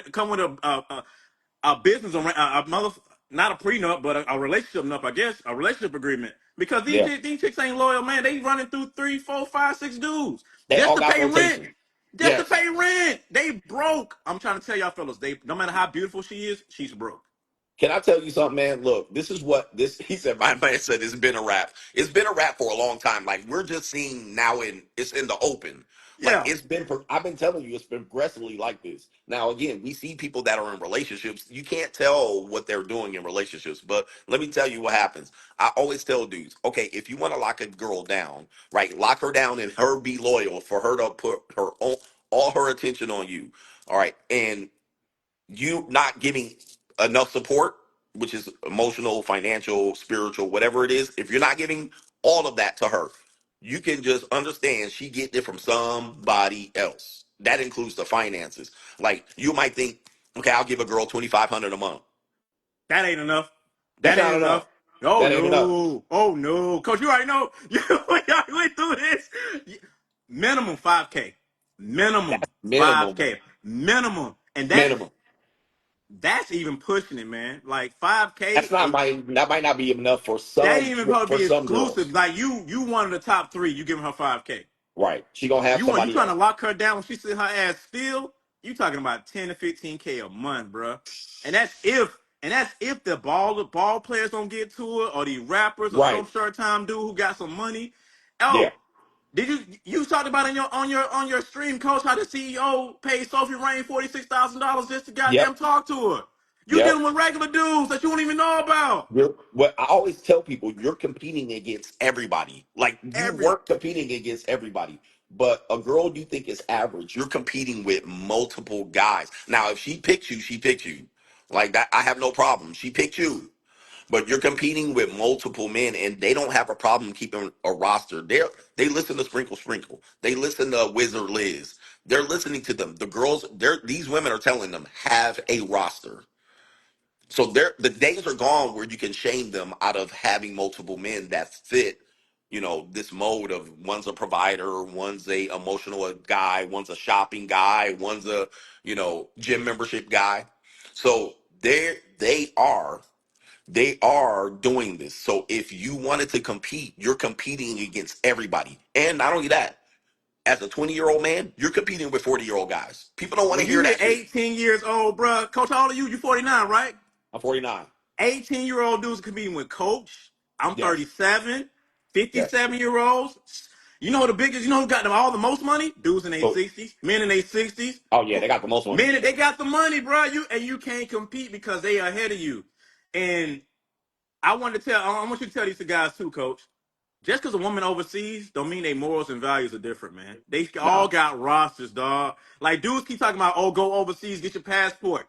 a business a mother, not a prenup, but a relationship nup, I guess, a relationship agreement. Because Yeah. these chicks ain't loyal, man. They running through 3, 4, 5, 6 dudes They just all to got pay rent. rotation. Just to Yes. pay rent. They broke. I'm trying to tell y'all, fellas. They no matter how beautiful she is, she's broke. Can I tell you something, man? Look, this is what this he said. My man said it's been a rap. It's been a rap for a long time. Like we're just seeing now it's in the open. Like Yeah. it's been. I've been telling you, it's been progressively like this. Now, again, we see people that are in relationships. You can't tell what they're doing in relationships. But let me tell you what happens. I always tell dudes, okay, if you want to lock a girl down, right, lock her down and her be loyal for her to put her own, all her attention on you. All right, and you not giving enough support, which is emotional, financial, spiritual, whatever it is, if you're not giving all of that to her, you can just understand she getting it from somebody else. That includes the finances. Like you might think, okay, I'll give a girl 2,500 a month. That ain't enough. That's That not ain't enough. enough. Oh That ain't enough. no. Oh no. Coach, you already know. You already went through this. Minimum 5K. That's Minimum minimum. 5K. Minimum. And Minimum. that's even pushing it, man. Like 5K, That's not that might not be enough that ain't even supposed to for be some exclusive. girls. Like you one of the top three, you giving her 5K. Right. She gonna have You somebody trying to else. lock her down when she sit her ass still? You talking about 10 to 15K a month, bro. And that's if the ball players don't get to it, or the rappers, or some Right. short time dude who got some money. Yeah. Oh, did you talked about in your on your stream, coach, how the CEO paid Sophie Rain $46,000 just to goddamn Yep. talk to her? You Yep. dealing with regular dudes that you don't even know about. What I always tell people, you're competing against everybody. Like you Every work competing against everybody. But a girl you think is average, you're competing with multiple guys. Now, if she picks you, she picks you. Like that, I have no problem. She picked you. But you're competing with multiple men, and they don't have a problem keeping a roster. They listen to Sprinkle Sprinkle. They listen to Wizard Liz. They're listening to them. The girls, these women are telling them have a roster. So the days are gone where you can shame them out of having multiple men that fit, this mode of one's a provider, one's a emotional guy, one's a shopping guy, one's a, gym membership guy. So they are doing this. So if you wanted to compete, you're competing against everybody. And not only that, as a 20-year-old man, you're competing with 40-year-old guys. People don't want to When you hear hit that shit. 18 years old, bro, Coach, how old are you? You 49, right? I'm 49. 18-year-old dudes competing with Coach. I'm Yes. 37. Yes. 57-year-olds. You know the biggest, you know who got them all the most money? Dudes in their So, 60s, men in their 60s. oh yeah, they got the most money. Men, they got the money, bro. You can't compete because they are ahead of you. And I want you to tell these guys too, Coach. Just because a woman overseas don't mean their morals and values are different, man. They all Nah. got rosters, dog. Like dudes keep talking about, oh, go overseas, get your passport.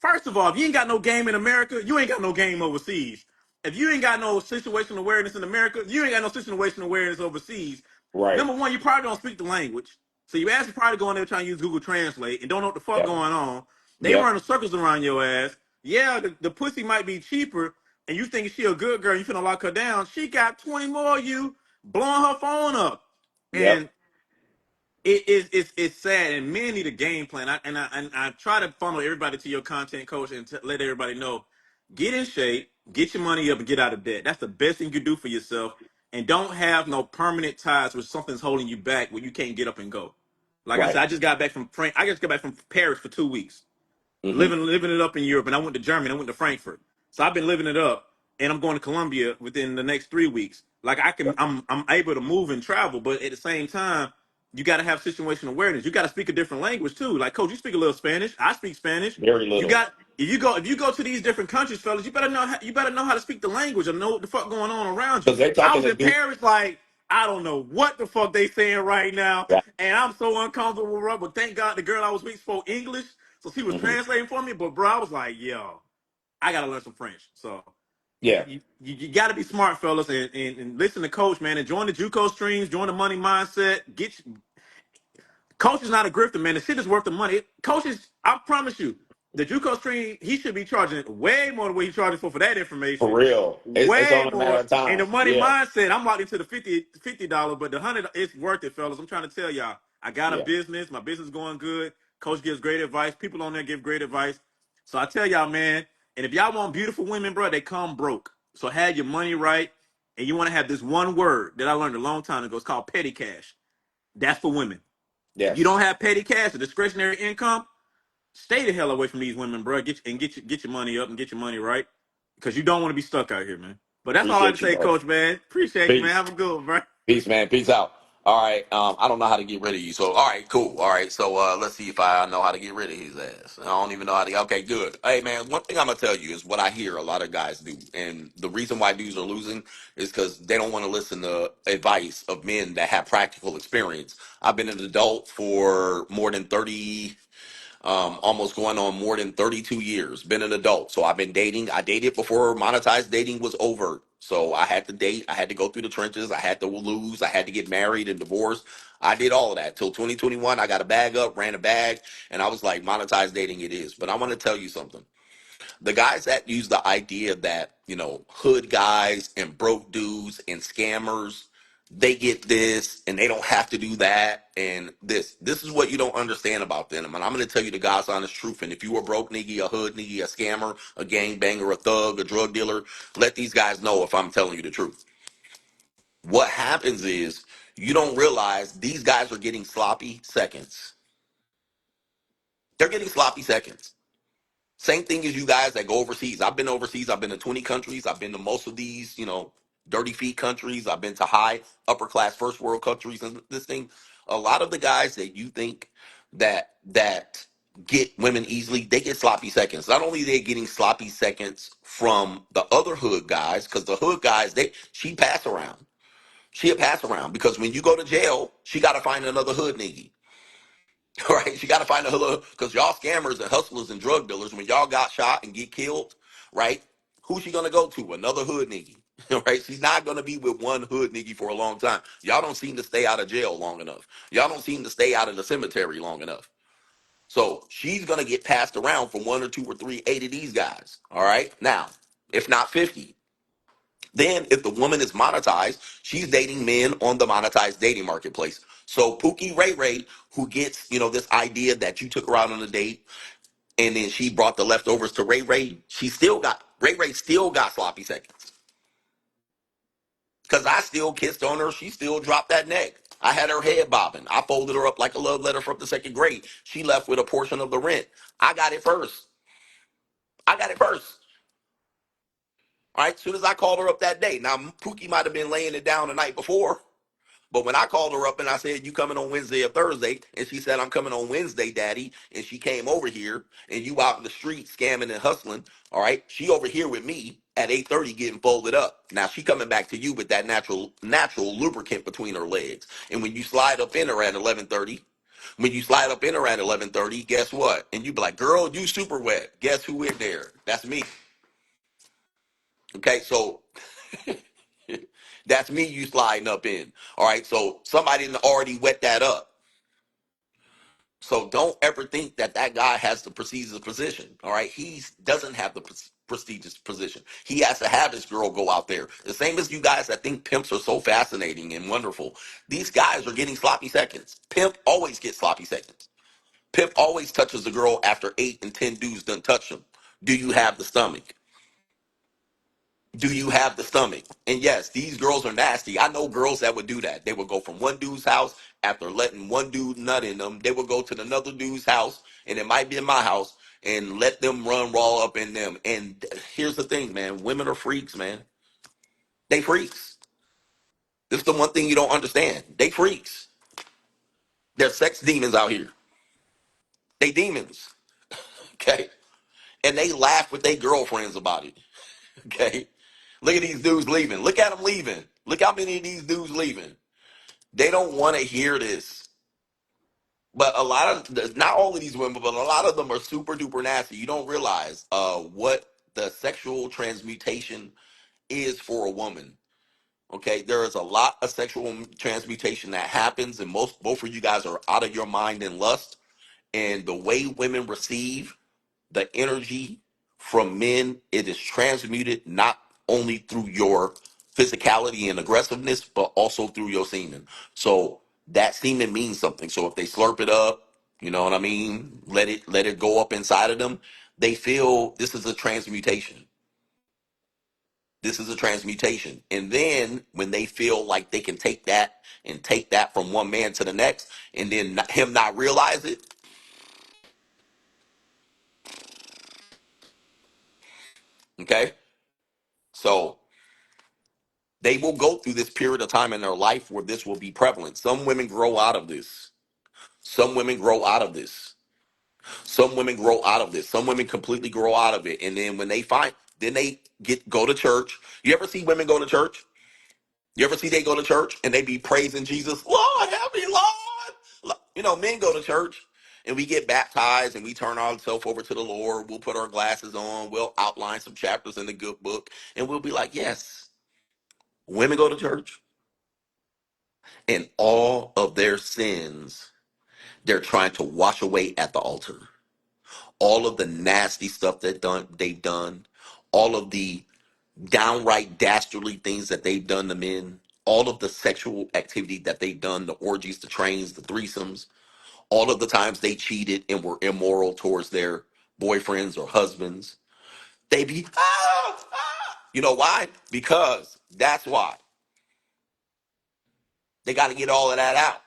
First of all, if you ain't got no game in America, you ain't got no game overseas. If you ain't got no situational awareness in America, you ain't got no situational awareness overseas. Right. Number one, you probably don't speak the language. So you ask probably going there trying to use Google Translate and don't know what the fuck Yep. going on. They Yep. running circles around your ass. Yeah, the pussy might be cheaper, and you think she a good girl, you finna lock her down. She got 20 more of you blowing her phone up. Yep. And it's sad, and men need a game plan. I try to funnel everybody to your content, coach, and let everybody know: get in shape, get your money up, and get out of debt. That's the best thing you can do for yourself. And don't have no permanent ties where something's holding you back where you can't get up and go. Like I Right. said, I just got back from I just got back from Paris for 2 weeks Mm-hmm. living it up in Europe, and I went to Germany. I went to Frankfurt, so I've been living it up, and I'm going to Colombia within the next 3 weeks. Like I'm able to move and travel, but at the same time, you got to have situational awareness. You got to speak a different language too. Like Coach, you speak a little Spanish. I speak Spanish. Very You little. got if you go to these different countries, fellas, you better know how to speak the language and know what the fuck going on around you. Because they're I talking was to in dude. Paris, like I don't know what the fuck they saying right now, Yeah. and I'm so uncomfortable, bro. But thank God the girl I was with spoke English. So she was Mm-hmm. translating for me, but bro, I was like, yo, I gotta learn some French. So Yeah. you gotta be smart, fellas, and listen to Coach, man, and join the JUCO streams, join the money mindset. Coach is not a grifter, man. The shit is worth the money. Coach is, I promise you, the JUCO stream, he should be charging way more than what he's charging for that For information. real. It's Way only a matter more. of And time. the money Yeah. mindset, I'm locked into the $50, but the 100, it's worth it, fellas. I'm trying to tell y'all. I got a Yeah. business. My business is going good. Coach gives great advice. People on there give great advice. So I tell y'all, man, and if y'all want beautiful women, bro, they come broke. So have your money right. And you want to have this one word that I learned a long time ago. It's called petty cash. That's for women. If you Yes. don't have petty cash or discretionary income, stay the hell away from these women, bro. Get your money up and get your money right, because you don't want to be stuck out here, man. But that's all I have to Appreciate you, say, bro. Coach, man. Appreciate you, man. Peace. Have a good one, bro. Peace, man. Peace out. All right. I don't know how to get rid of you. So, all right, cool. All right. So, let's see if I know how to get rid of his ass. I don't even know how to. Okay, good. Hey, man. One thing I'm gonna tell you is what I hear a lot of guys do, and the reason why dudes are losing is because they don't want to listen to advice of men that have practical experience. I've been an adult for more than 30, almost going on more than 32 years, been an adult. So I've been dating. I dated before monetized dating was overt. So I had to date. I had to go through the trenches. I had to lose. I had to get married and divorced. I did all of that till 2021. I got a bag up, ran a bag, and I was like, monetized dating it is. But I want to tell you something. The guys that use the idea that, hood guys and broke dudes and scammers, they get this and they don't have to do that. And this is what you don't understand about them. And I'm going to tell you the God's honest truth. And if you a broke nigga, a hood nigga, a scammer, a gangbanger, a thug, a drug dealer, let these guys know if I'm telling you the truth. What happens is you don't realize these guys are getting sloppy seconds. They're getting sloppy seconds. Same thing as you guys that go overseas. I've been overseas. I've been to 20 countries. I've been to most of these, dirty feet countries. I've been to high, upper class, first world countries. And this thing, a lot of the guys that you think that get women easily, they get sloppy seconds. Not only they getting sloppy seconds from the other hood guys, because the hood guys, she pass around. She'll pass around because when you go to jail, she got to find another hood nigga. Right? She got to find a hood because y'all scammers and hustlers and drug dealers, when y'all got shot and get killed, right? Who's she gonna go to? Another hood nigga. Right? She's not gonna be with one hood nigga for a long time. Y'all don't seem to stay out of jail long enough. Y'all don't seem to stay out of the cemetery long enough. So she's gonna get passed around from one or two or three, eight of these guys. All right. Now, if not 50. Then, if the woman is monetized, she's dating men on the monetized dating marketplace. So Pookie Ray Ray, who gets, this idea that you took her out on a date and then she brought the leftovers to Ray Ray, Ray Ray still got sloppy seconds. Because I still kissed on her. She still dropped that neck. I had her head bobbing. I folded her up like a love letter from the second grade. She left with a portion of the rent. I got it first. I got it first. All right. As soon as I called her up that day. Now, Pookie might have been laying it down the night before. But when I called her up and I said, "You coming on Wednesday or Thursday?" And she said, "I'm coming on Wednesday, Daddy." And she came over here and you out in the street scamming and hustling. All right. She over here with me at 8:30 getting folded up. Now she coming back to you with that natural lubricant between her legs. And when you slide up in her at 11:30, guess what? And you be like, "Girl, you super wet." Guess who in there? That's me. Okay. So that's me you sliding up in. All right. So somebody done already wet that up. So don't ever think that that guy has the prestigious position. All right. He doesn't have the prestigious position. He has to have his girl go out there. The same as you guys that think pimps are so fascinating and wonderful. These guys are getting sloppy seconds. Pimp always gets sloppy seconds. Pimp always touches the girl after 8 and 10 dudes done touch him. Do you have the stomach? Do you have the stomach? And yes, these girls are nasty. I know girls that would do that. They would go from one dude's house after letting one dude nut in them. They would go to another dude's house, and it might be in my house, and let them run raw up in them. And here's the thing, man. Women are freaks, man. They freaks. This is the one thing you don't understand. They freaks. They're sex demons out here. They demons. Okay? And they laugh with their girlfriends about it. Okay? Look at these dudes leaving. Look at them leaving. Look how many of these dudes leaving. They don't want to hear this. But a lot of, not all of these women, but a lot of them are super duper nasty. You don't realize what the sexual transmutation is for a woman. Okay, there is a lot of sexual transmutation that happens, and both of you guys are out of your mind in lust. And the way women receive the energy from men, it is transmuted not only through your physicality and aggressiveness, but also through your semen. So that semen means something. So if they slurp it up, you know what I mean, let it go up inside of them, they feel this is a transmutation. This is a transmutation. And then when they feel like they can take that and take that from one man to the next, and then him not realize it, okay? So they will go through this period of time in their life where this will be prevalent. Some women grow out of this. Some women grow out of this. Some women grow out of this. Some women completely grow out of it. And then when they find, then they go to church. You ever see women go to church? You ever see they go to church and they be praising Jesus? Lord, help me, Lord. Men go to church and we get baptized and we turn ourselves over to the Lord. We'll put our glasses on. We'll outline some chapters in the good book. And we'll be like, yes, women go to church. And all of their sins they're trying to wash away at the altar. All of the nasty stuff that they've done, all of the downright dastardly things that they've done to men, all of the sexual activity that they've done, the orgies, the trains, the threesomes, all of the times they cheated and were immoral towards their boyfriends or husbands, they be You know why? Because that's why. They got to get all of that out.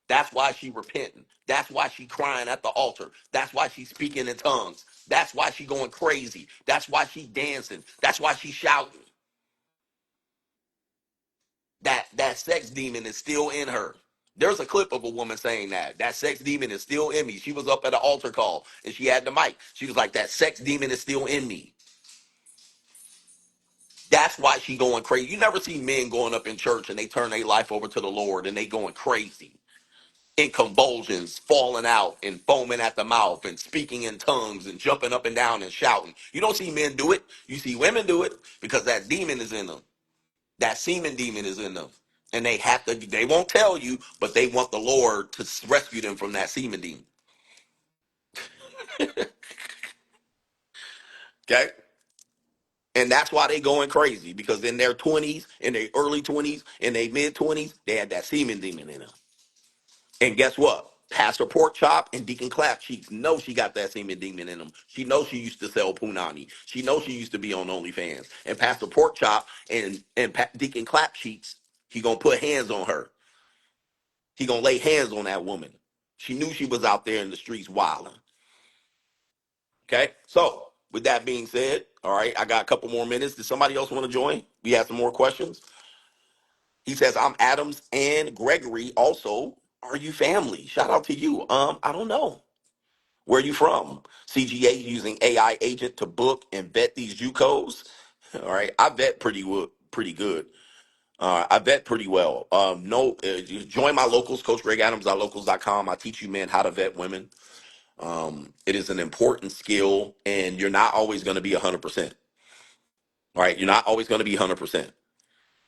That's why she repenting. That's why she crying at the altar. That's why she's speaking in tongues. That's why she going crazy. That's why she dancing. That's why she shouting. That sex demon is still in her. There's a clip of a woman saying that sex demon is still in me. She was up at an altar call and she had the mic. She was like, that sex demon is still in me. That's why she going crazy. You never see men going up in church and they turn their life over to the Lord and they going crazy. in convulsions, falling out and foaming at the mouth and speaking in tongues and jumping up and down and shouting. You don't see men do it. You see women do it because that demon is in them. That semen demon is in them. And they have to, they won't tell you, but they want the Lord to rescue them from that semen demon. Okay? And that's why they going crazy, because in their 20s, in their early 20s, in their mid 20s, they had that semen demon in them. And guess what? Pastor Pork Chop and Deacon Clap Cheeks know she got that semen demon in them. She knows she used to sell punani. She knows she used to be on OnlyFans. And Pastor Pork Chop and Deacon Clap Cheeks, he gonna put hands on her. He gonna lay hands on that woman. She knew she was out there in the streets wilding. Okay, so with that being said, all right, I got a couple more minutes. Does somebody else want to join? We have some more questions. He says, I'm Adams and Gregory. Also, are you family? Shout out to you. I don't know. Where are you from? CGA using AI agent to book and vet these JUCOs. All right, I vet pretty good. I vet pretty well. No, join my locals, Coach Greg Adams.locals.com. I teach you men how to vet women. It is an important skill, and you're not always going to be 100%. All right, you're not always going to be 100%,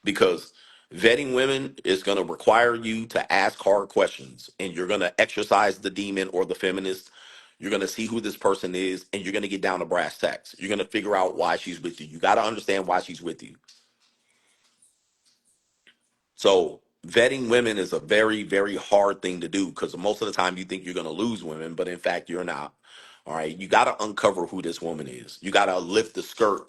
because vetting women is going to require you to ask hard questions, and you're going to exercise the demon or the feminist. You're going to see who this person is, and you're going to get down to brass tacks. You're going to figure out why she's with you. You got to understand why she's with you. So vetting women is a very, very hard thing to do, because most of the time you think you're going to lose women, but in fact, you're not. All right. You got to uncover who this woman is. You got to lift the skirt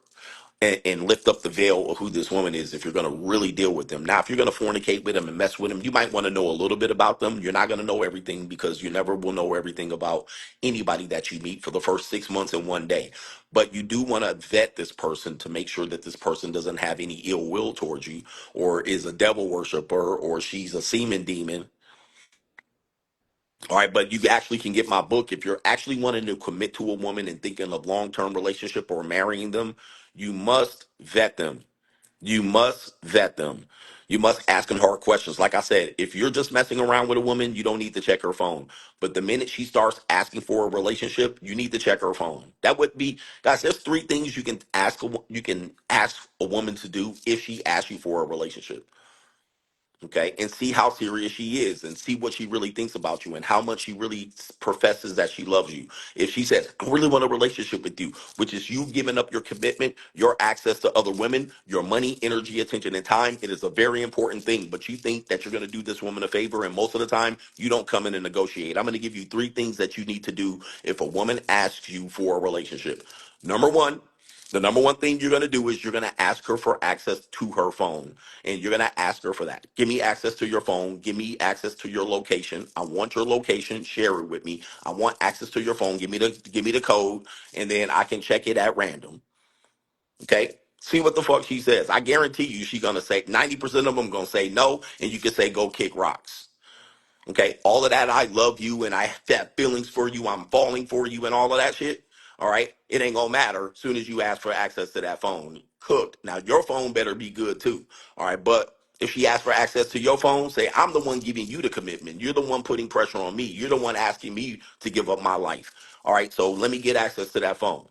and lift up the veil of who this woman is if you're going to really deal with them. Now, if you're going to fornicate with them and mess with them, you might want to know a little bit about them. You're not going to know everything, because you never will know everything about anybody that you meet for the first 6 months in one day. But you do want to vet this person to make sure that this person doesn't have any ill will towards you, or is a devil worshiper, or she's a semen demon. All right, but you actually can get my book if you're actually wanting to commit to a woman and thinking of long-term relationship or marrying them. You must vet them. You must vet them. You must ask them hard questions. Like I said, if you're just messing around with a woman, you don't need to check her phone. But the minute she starts asking for a relationship, you need to check her phone. That would be, guys. There's three things you can you can ask a woman to do if she asks you for a relationship. Okay, and see how serious she is, and see what she really thinks about you, and how much she really professes that she loves you. If she says, I really want a relationship with you, which is you giving up your commitment, your access to other women, your money, energy, attention, and time, it is a very important thing. But you think that you're going to do this woman a favor, and most of the time you don't come in and negotiate. I'm going to give you three things that you need to do if a woman asks you for a relationship. Number one, the number one thing you're going to do is you're going to ask her for access to her phone, and you're going to ask her for that. Give me access to your phone. Give me access to your location. I want your location. Share it with me. I want access to your phone. Give me the code, and then I can check it at random. Okay? See what the fuck she says. I guarantee you she's going to say 90% of them going to say no, and you can say go kick rocks. Okay, all of that, I love you and I have feelings for you, I'm falling for you and all of that shit. All right, it ain't gonna matter as soon as you ask for access to that phone. Cooked. Now your phone better be good too. All right, but if she asks for access to your phone, say I'm the one giving you the commitment. You're the one putting pressure on me. You're the one asking me to give up my life. All right, so let me get access to that phone.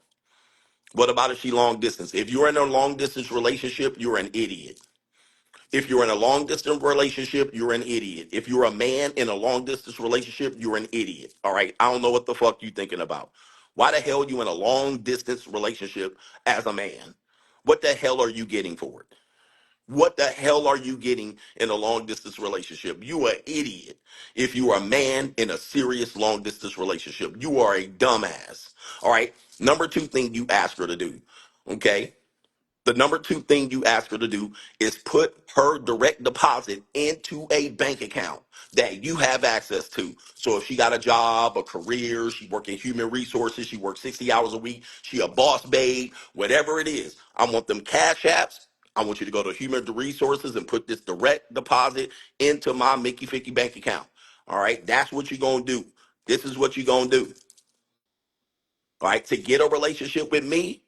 What about if she long distance? If you're in a long distance relationship, you're an idiot. If you're in a long distance relationship, you're an idiot. If you're a man in a long distance relationship, you're an idiot. All right. I don't know what the fuck you thinking about. Why the hell you in a long distance relationship as a man? What the hell are you getting for it? What the hell are you getting in a long distance relationship? You are an idiot. If you are a man in a serious long distance relationship, you are a dumbass. All right. Number two thing you ask her to do. Okay. The number two thing you ask her to do is put her direct deposit into a bank account that you have access to. So if she got a job, a career, she work in human resources, she works 60 hours a week, she a boss babe, whatever it is, I want them cash apps. I want you to go to human resources and put this direct deposit into my Mickey Ficky bank account. All right, that's what you're gonna do. This is what you're gonna do. All right, to get a relationship with me,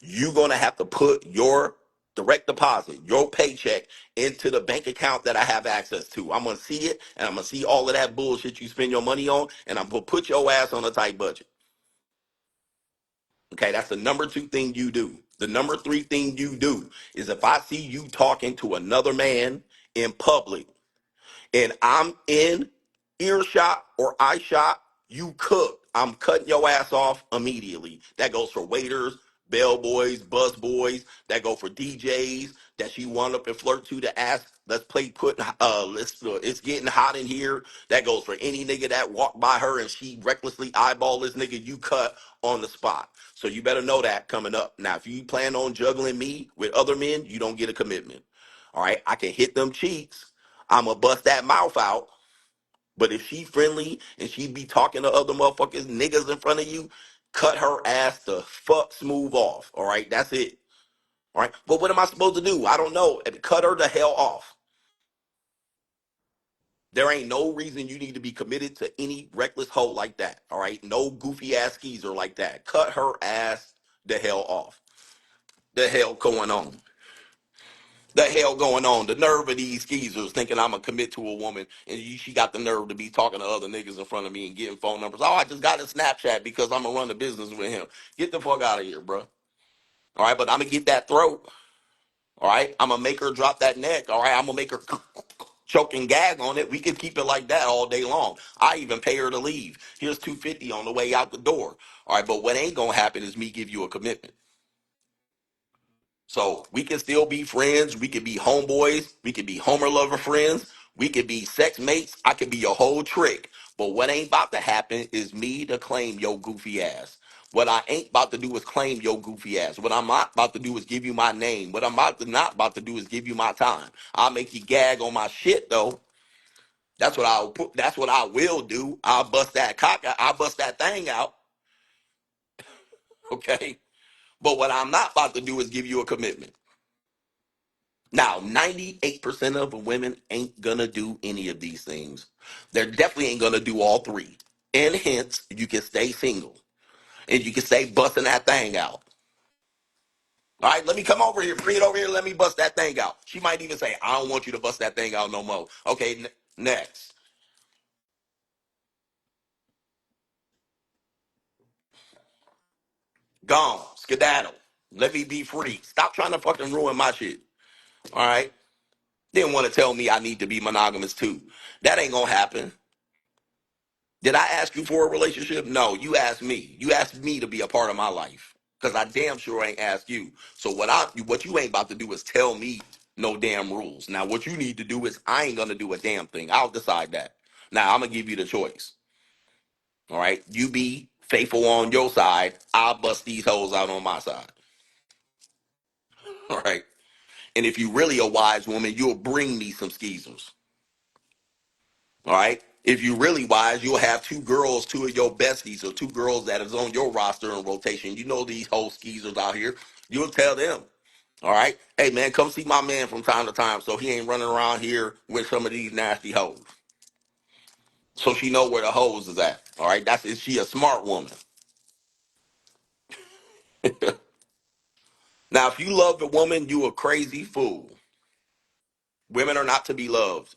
you're gonna have to put your Direct deposit your paycheck into the bank account that I have access to. I'm gonna see it, and I'm gonna see all of that bullshit you spend your money on, and I'm gonna put your ass on a tight budget. Okay, that's the number two thing you do. The number three thing you do is if I see you talking to another man in public and I'm in earshot or eye shot, you cook. I'm cutting your ass off immediately. That goes for waiters, bellboys, busboys. That go for DJs that she run up and flirt to ask, let's play put. It's getting hot in here. That goes for any nigga that walk by her and she recklessly eyeball this nigga. You cut on the spot. So you better know that coming up. Now, if you plan on juggling me with other men, you don't get a commitment. All right, I can hit them cheeks. I'ma bust that mouth out. But if she friendly and she be talking to other motherfuckers, niggas in front of you, cut her ass the fuck smooth off. All right, that's it. All right, but what am I supposed to do? I don't know. Cut her the hell off. There ain't no reason you need to be committed to any reckless hoe like that. All right, no goofy ass skeezer like that. Cut her ass the hell off. The hell going on? The hell going on? The nerve of these skeezers thinking I'm gonna commit to a woman, and she got the nerve to be talking to other niggas in front of me and getting phone numbers. Oh, I just got a Snapchat because I'm gonna run the business with him. Get the fuck out of here, bro. All right, but I'm gonna get that throat. All right, I'm gonna make her drop that neck. All right, I'm gonna make her choke and gag on it. We can keep it like that all day long. I even pay her to leave. Here's 250 on the way out the door. All right, but what ain't gonna happen is me give you a commitment. So we can still be friends. We can be homeboys. We can be Homer lover friends. We can be sex mates. I can be your whole trick. But what ain't about to happen is me to claim your goofy ass. What I ain't about to do is claim your goofy ass. What I'm not about to do is give you my name. What I'm not about to do is give you my time. I'll make you gag on my shit though. That's what I'll put. That's what I will do. I'll bust that cock. I'll bust that thing out. Okay. But what I'm not about to do is give you a commitment. Now, 98% of the women ain't gonna do any of these things. They're definitely ain't gonna do all three. And hence, you can stay single. And you can stay busting that thing out. All right, let me come over here, bring it over here, let me bust that thing out. She might even say, I don't want you to bust that thing out no more. Okay, next. Gone, skedaddle. Let me be free. Stop trying to fucking ruin my shit. All right? Didn't want to tell me I need to be monogamous too. That ain't gonna happen. Did I ask you for a relationship? No, you asked me. You asked me to be a part of my life. Cause I damn sure ain't asked you. So what you ain't about to do is tell me no damn rules. Now what you need to do is I ain't gonna do a damn thing. I'll decide that. Now I'm gonna give you the choice. All right. You be faithful on your side. I'll bust these hoes out on my side. All right. And if you really a wise woman, you'll bring me some skeezers. All right. If you really wise, you'll have two girls, two of your besties, or two girls that is on your roster in rotation. You know these whole skeezers out here. You'll tell them. All right. Hey man, come see my man from time to time so he ain't running around here with some of these nasty hoes. So she know where the hoes is at. All right. Is she a smart woman? Now, if you love the woman, you a crazy fool. Women are not to be loved.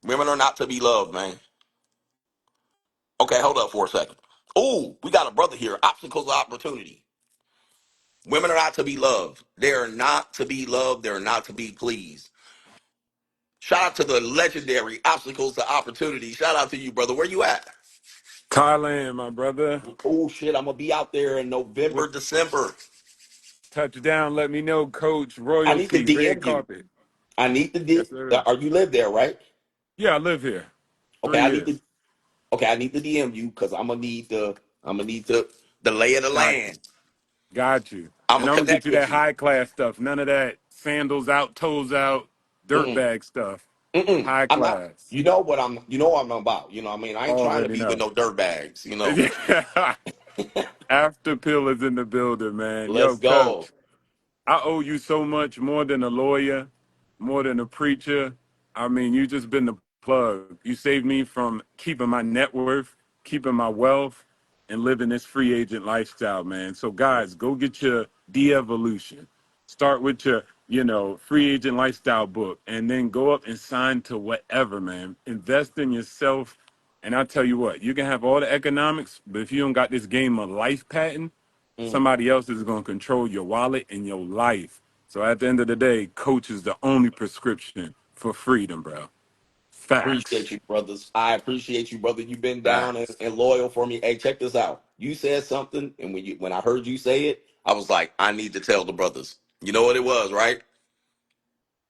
Women are not to be loved, man. Okay, hold up for a second. Oh, we got a brother here. Obstacles of opportunity. Women are not to be loved. They are not to be loved. They're not to be pleased. Shout out to the legendary Obstacles to Opportunity. Shout out to you, brother. Where you at? Thailand, my brother. Oh shit, I'm gonna be out there in November, What December. touchdown? Let me know, Coach. I need to Royalty, red DM you. carpet. I need to Yes, sir. Are you live there, right? Yeah, I live here. Okay, 3 years. I need to DM you because I'm gonna need the lay of the Got land. got you. I'm And gonna I'm gonna get connect you with that you. high class stuff. None of that sandals out, toes out, Mm-mm, dirtbag stuff. mm-mm. High I'm not. class. You know what I'm about. You know what I mean? I ain't trying to Already be with know. no dirt bags, you know. After pill is in the building, man. Let's Yo, go. Coach. I owe you so much more than a lawyer, more than a preacher. I mean, you just been the plug. You saved me from keeping my net worth, keeping my wealth, and living this free agent lifestyle, man. So, guys, go get your de-evolution. Start with your, free agent lifestyle book and then go up and sign to whatever, man. Invest in yourself. And I'll tell you what, you can have all the economics, but if you don't got this game of life patent, Mm. somebody else is going to control your wallet and your life. So at the end of the day, coach is the only prescription for freedom, bro. Appreciate Facts. you, brothers. I appreciate you, brother. You've been down Facts. and loyal for me. Hey, check this out. You said something, and when I heard you say it, I was like, I need to tell the brothers. You know what it was, right?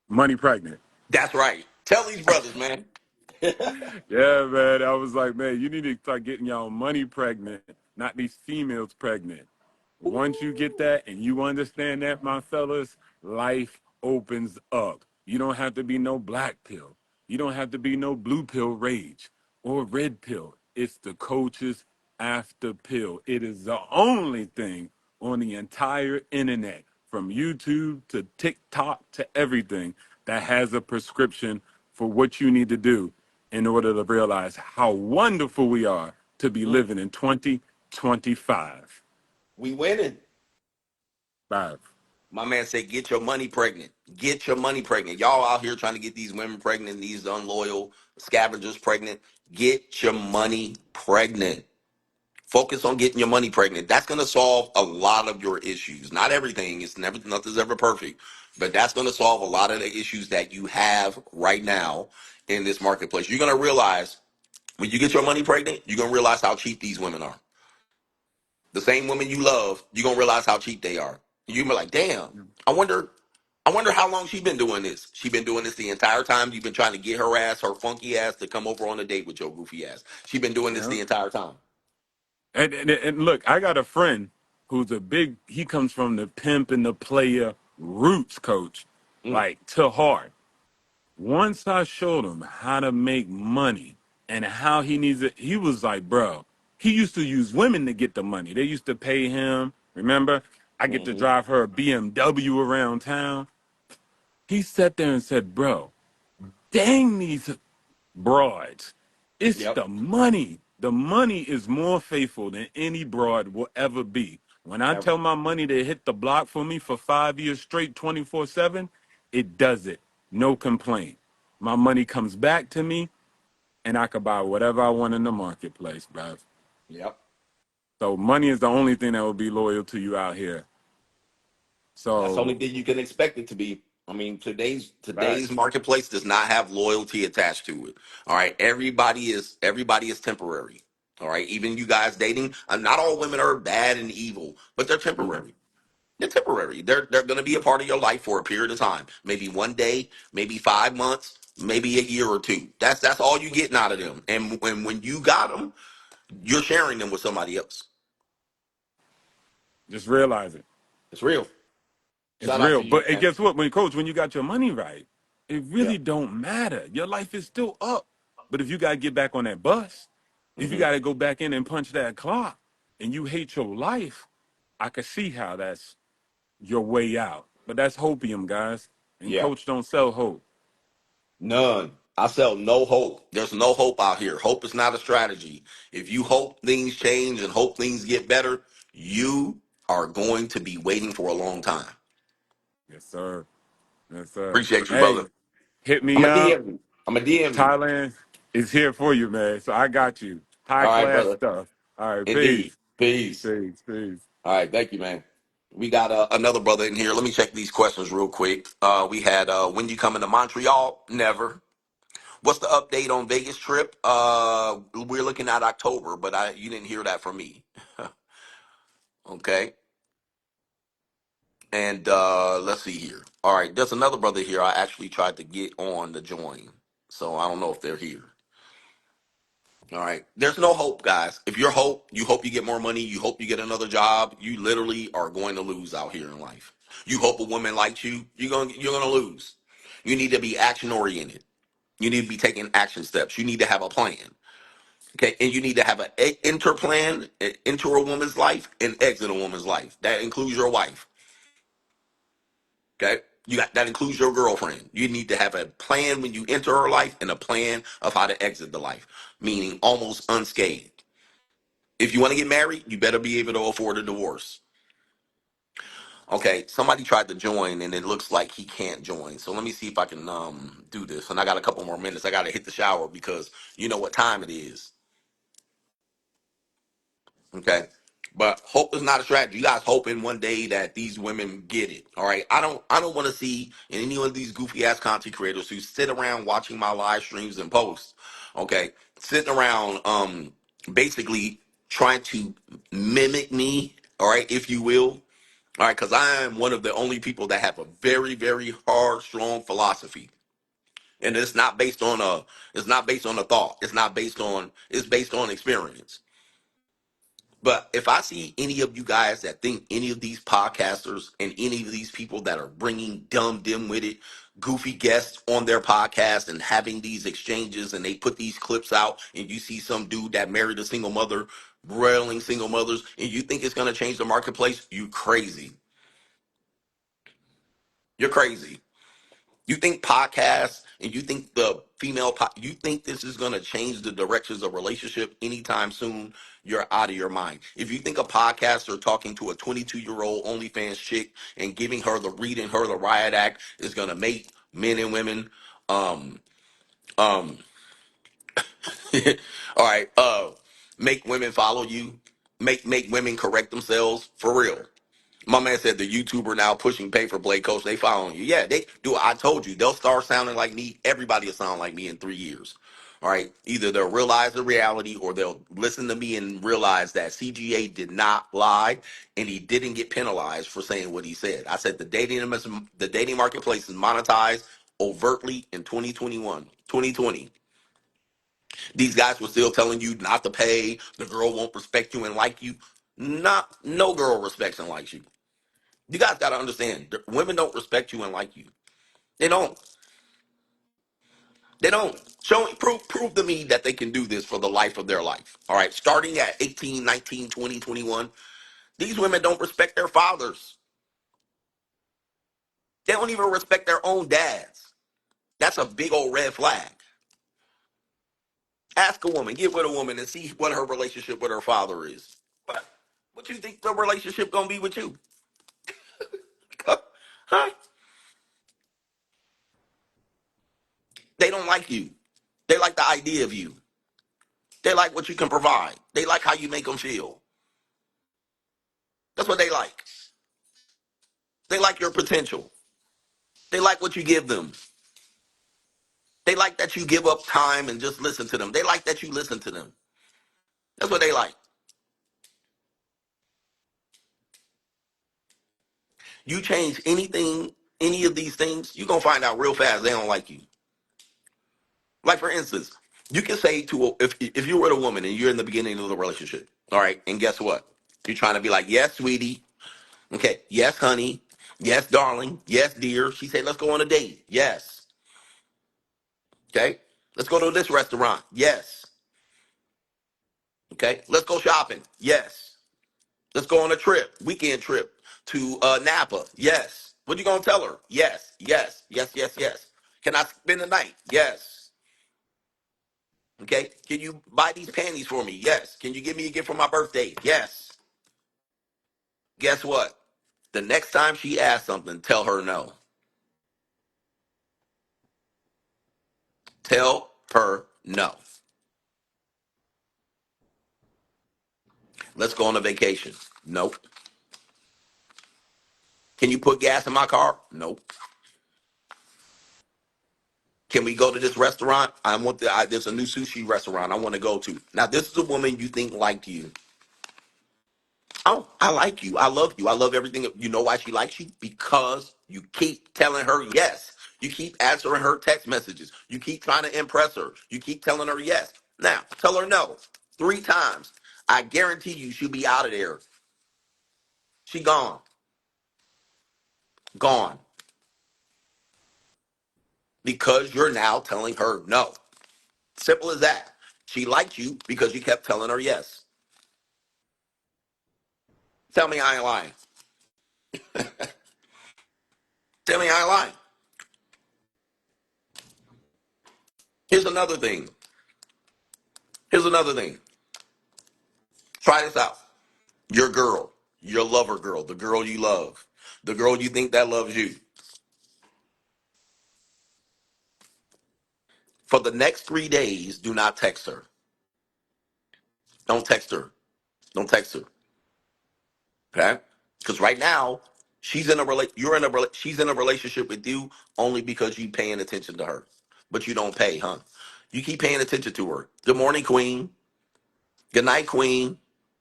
Money pregnant. That's right. Tell these brothers, man. Yeah, man. I was like, man, you need to start getting y'all money pregnant, not these females pregnant. Once you get that and you understand that, my fellas, life opens up. You don't have to be no black pill. You don't have to be no blue pill rage or red pill. It's the coach's after pill. It is the only thing on the entire internet, from YouTube to TikTok to everything, that has a prescription for what you need to do in order to realize how wonderful we are to be Mm. living in 2025. We winning. Five. My man said, get your money pregnant. Get your money pregnant. Y'all out here trying to get these women pregnant, these unloyal scavengers pregnant. Get your money pregnant. Focus on getting your money pregnant. That's going to solve a lot of your issues. Not everything. It's never, nothing's ever perfect, but that's going to solve a lot of the issues that you have right now in this marketplace. You're going to realize when you get your money pregnant, you're going to realize how cheap these women are. The same women you love, you're going to realize how cheap they are. You're be like, damn, I wonder how long she been doing this. She been doing this the entire time. You've been trying to get her ass, her funky ass, to come over on a date with your goofy ass. She been doing this Yeah. the entire time. And look, I got a friend who's he comes from the pimp and the player roots, coach, Mm, like to heart. Once I showed him how to make money and how he needs it, he was like, bro, he used to use women to get the money. They used to pay him. Remember? I get to hmm drive her a BMW around town. He sat there and said, bro, dang these broads. It's Yep. the money. The money is more faithful than any broad will ever be. When I Ever. tell my money to hit the block for me for 5 years straight, 24/7, it does it. No complaint. My money comes back to me and I can buy whatever I want in the marketplace, bruv. Yep. So money is the only thing that will be loyal to you out here. That's the only So thing you can expect it to be. I mean, today's facts. marketplace does not have loyalty attached to it. All right, everybody is temporary. All right, even you guys dating, not all women are bad and evil, but they're Mhm. temporary. They're temporary. They're going to be a part of your life for a period of time. Maybe one day, maybe 5 months, maybe a year or two. That's all you getting out of them. And when you got them, you're sharing them with somebody else. Just realize it. It's real. It's Shout out real. to you, But and man. guess what? When you got your money right, it Yeah. really don't matter. Your life is still up. But if you gotta get back on that bus, if you hmm gotta go back in and punch that clock and you hate your life, I can see how that's your way out. But that's hopium, guys. And Yeah. coach don't sell hope. None. I sell no hope. There's no hope out here. Hope is not a strategy. If you hope things change and hope things get better, you are going to be waiting for a long time. Yes, sir. Yes, sir. Appreciate you, Hey, brother. hit I'm me a up. DM you. I'm a DM you. Thailand is here for you, man. So I got you. High All right, class brother. stuff. All right, Indeed. peace. Peace. Peace. Peace. All right. Thank you, man. We got another brother in here. Let me check these questions real quick. We had when you coming to Montreal? Never. What's the update on Vegas trip? We're looking at October, but you didn't hear that from me. Okay. And let's see here. All right, there's another brother here. I actually tried to get on the join, so I don't know if they're here. All right, there's no hope, guys. If you're hope, you hope you get more money. You hope you get another job. You literally are going to lose out here in life. You hope a woman likes you. You're gonna lose. You need to be action oriented. You need to be taking action steps. You need to have a plan. Okay, and you need to have an enter plan, enter a woman's life, and exit a woman's life. That includes your wife. Okay. You got that includes your girlfriend. You need to have a plan when you enter her life and a plan of how to exit the life, meaning almost unscathed. If you want to get married, you better be able to afford a divorce. Okay, somebody tried to join and it looks like he can't join. So let me see if I can do this. And I got a couple more minutes. I got to hit the shower because you know what time it is. Okay. But hope is not a strategy. You guys hoping one day that these women get it. All right. I don't want to see any of these goofy ass content creators who sit around watching my live streams and posts. Okay. Sitting around basically trying to mimic me, all right, if you will. All right, because I am one of the only people that have a very, very hard, strong philosophy. And it's not based on a thought. It's based on experience. But if I see any of you guys that think any of these podcasters and any of these people that are bringing dumb, dim-witted, goofy guests on their podcast and having these exchanges and they put these clips out and you see some dude that married a single mother, railing single mothers, and you think it's going to change the marketplace, you crazy. You're crazy. You think podcasts and you think you think this is going to change the directions of relationship anytime soon, you're out of your mind. If you think a podcaster talking to a 22-year-old OnlyFans chick and reading her the riot act is going to make men and women, um, um, all right, make women follow you, make women correct themselves for real. My man said the YouTuber now pushing pay for Blake Coach. They following you. Yeah, they do. I told you they'll start sounding like me. Everybody will sound like me in 3 years. All right. Either they'll realize the reality or they'll listen to me and realize that CGA did not lie and he didn't get penalized for saying what he said. I said the dating marketplace is monetized overtly in 2021, 2020. These guys were still telling you not to pay. The girl won't respect you and like you. No girl respects and likes you. You guys got to understand, women don't respect you and like you. They don't. They don't. Prove to me that they can do this for the life of their life. All right. Starting at 18, 19, 20, 21, these women don't respect their fathers. They don't even respect their own dads. That's a big old red flag. Ask a woman, get with a woman and see what her relationship with her father is. What you think the relationship gonna be with you? Huh? They don't like you. They like the idea of you. They like what you can provide. They like how you make them feel. That's what they like. They like your potential. They like what you give them. They like that you give up time and just listen to them. They like that you listen to them. That's what they like. You change anything, any of these things, you're going to find out real fast they don't like you. Like, for instance, you can say if you were a woman and you're in the beginning of the relationship, all right, and guess what? You're trying to be like, yes, sweetie. Okay, yes, honey. Yes, darling. Yes, dear. She said, let's go on a date. Yes. Okay. Let's go to this restaurant. Yes. Okay. Let's go shopping. Yes. Let's go on a trip, weekend trip to Napa. Yes. What you gonna tell her? Yes, yes, yes, yes, yes. Can I spend the night? Yes. Okay. Can you buy these panties for me? Yes. Can you give me a gift for my birthday? Yes. Guess what? The next time she asks something, tell her no. Tell her no. Let's go on a vacation. Nope. Can you put gas in my car? Nope. Can we go to this restaurant? There's a new sushi restaurant I want to go to. Now, this is a woman you think liked you. Oh, I like you. I love you. I love everything. You know why she likes you? Because you keep telling her yes. You keep answering her text messages. You keep trying to impress her. You keep telling her yes. Now, tell her no 3 times. I guarantee you she'll be out of there. She gone. Gone. Because you're now telling her no. Simple as that. She liked you because you kept telling her yes. Tell me I ain't lying. Tell me I ain't lying. Here's another thing. Here's another thing. Try this out. Your girl, your lover girl, the girl you love. The girl you think that loves you. For the next 3 days, do not text her. Don't text her. Don't text her. Okay? Because right now, she's in a relationship with you only because you paying attention to her. But you don't pay, huh? You keep paying attention to her. Good morning, queen. Good night, queen.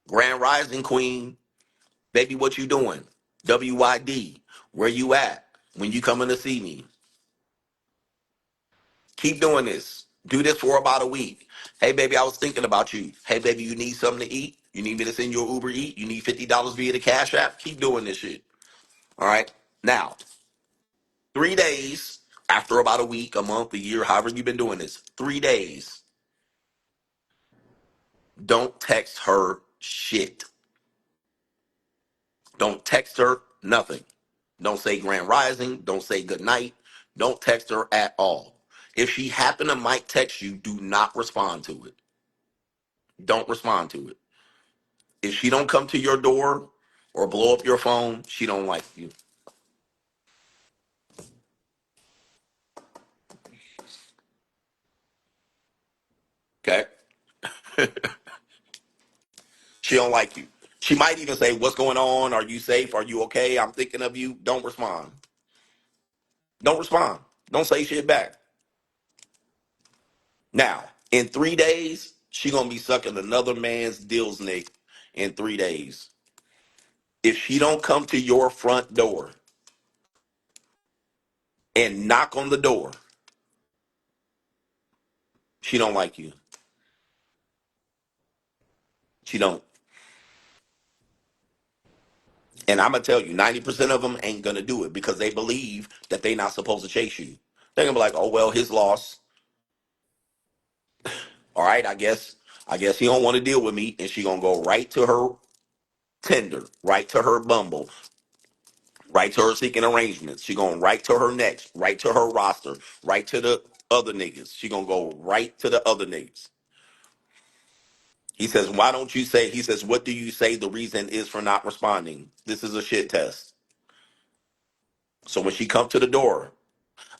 Grand rising, queen. Baby, what you doing? WYD. Where you at? When you coming to see me? Keep doing this. Do this for about a week. Hey, baby, I was thinking about you. Hey, baby, you need something to eat? You need me to send you an Uber Eat? You need $50 via the Cash App? Keep doing this shit. All right? Now, 3 days after about a week, a month, a year, however you've been doing this, 3 days, don't text her shit. Don't text her nothing. Don't say grand rising. Don't say good night. Don't text her at all. If she happen to might text you, do not respond to it. Don't respond to it. If she don't come to your door or blow up your phone, she don't like you. Okay? She don't like you. She might even say, "What's going on? Are you safe? Are you okay? I'm thinking of you." Don't respond. Don't respond. Don't say shit back. Now, in 3 days, she gonna be sucking another man's dill's nick in 3 days. If she don't come to your front door and knock on the door, she don't like you. She don't. And I'm gonna tell you, 90% of them ain't gonna do it because they believe that they not supposed to chase you. They're gonna be like, "Oh well, his loss. All right, I guess he don't want to deal with me." And she gonna go right to her Tinder, right to her Bumble, right to her seeking arrangements. She going right to her next, right to her roster, right to the other niggas. She gonna go right to the other niggas. He says, "Why don't you say?" He says, "What do you say the reason is for not responding? This is a shit test." So when she come to the door,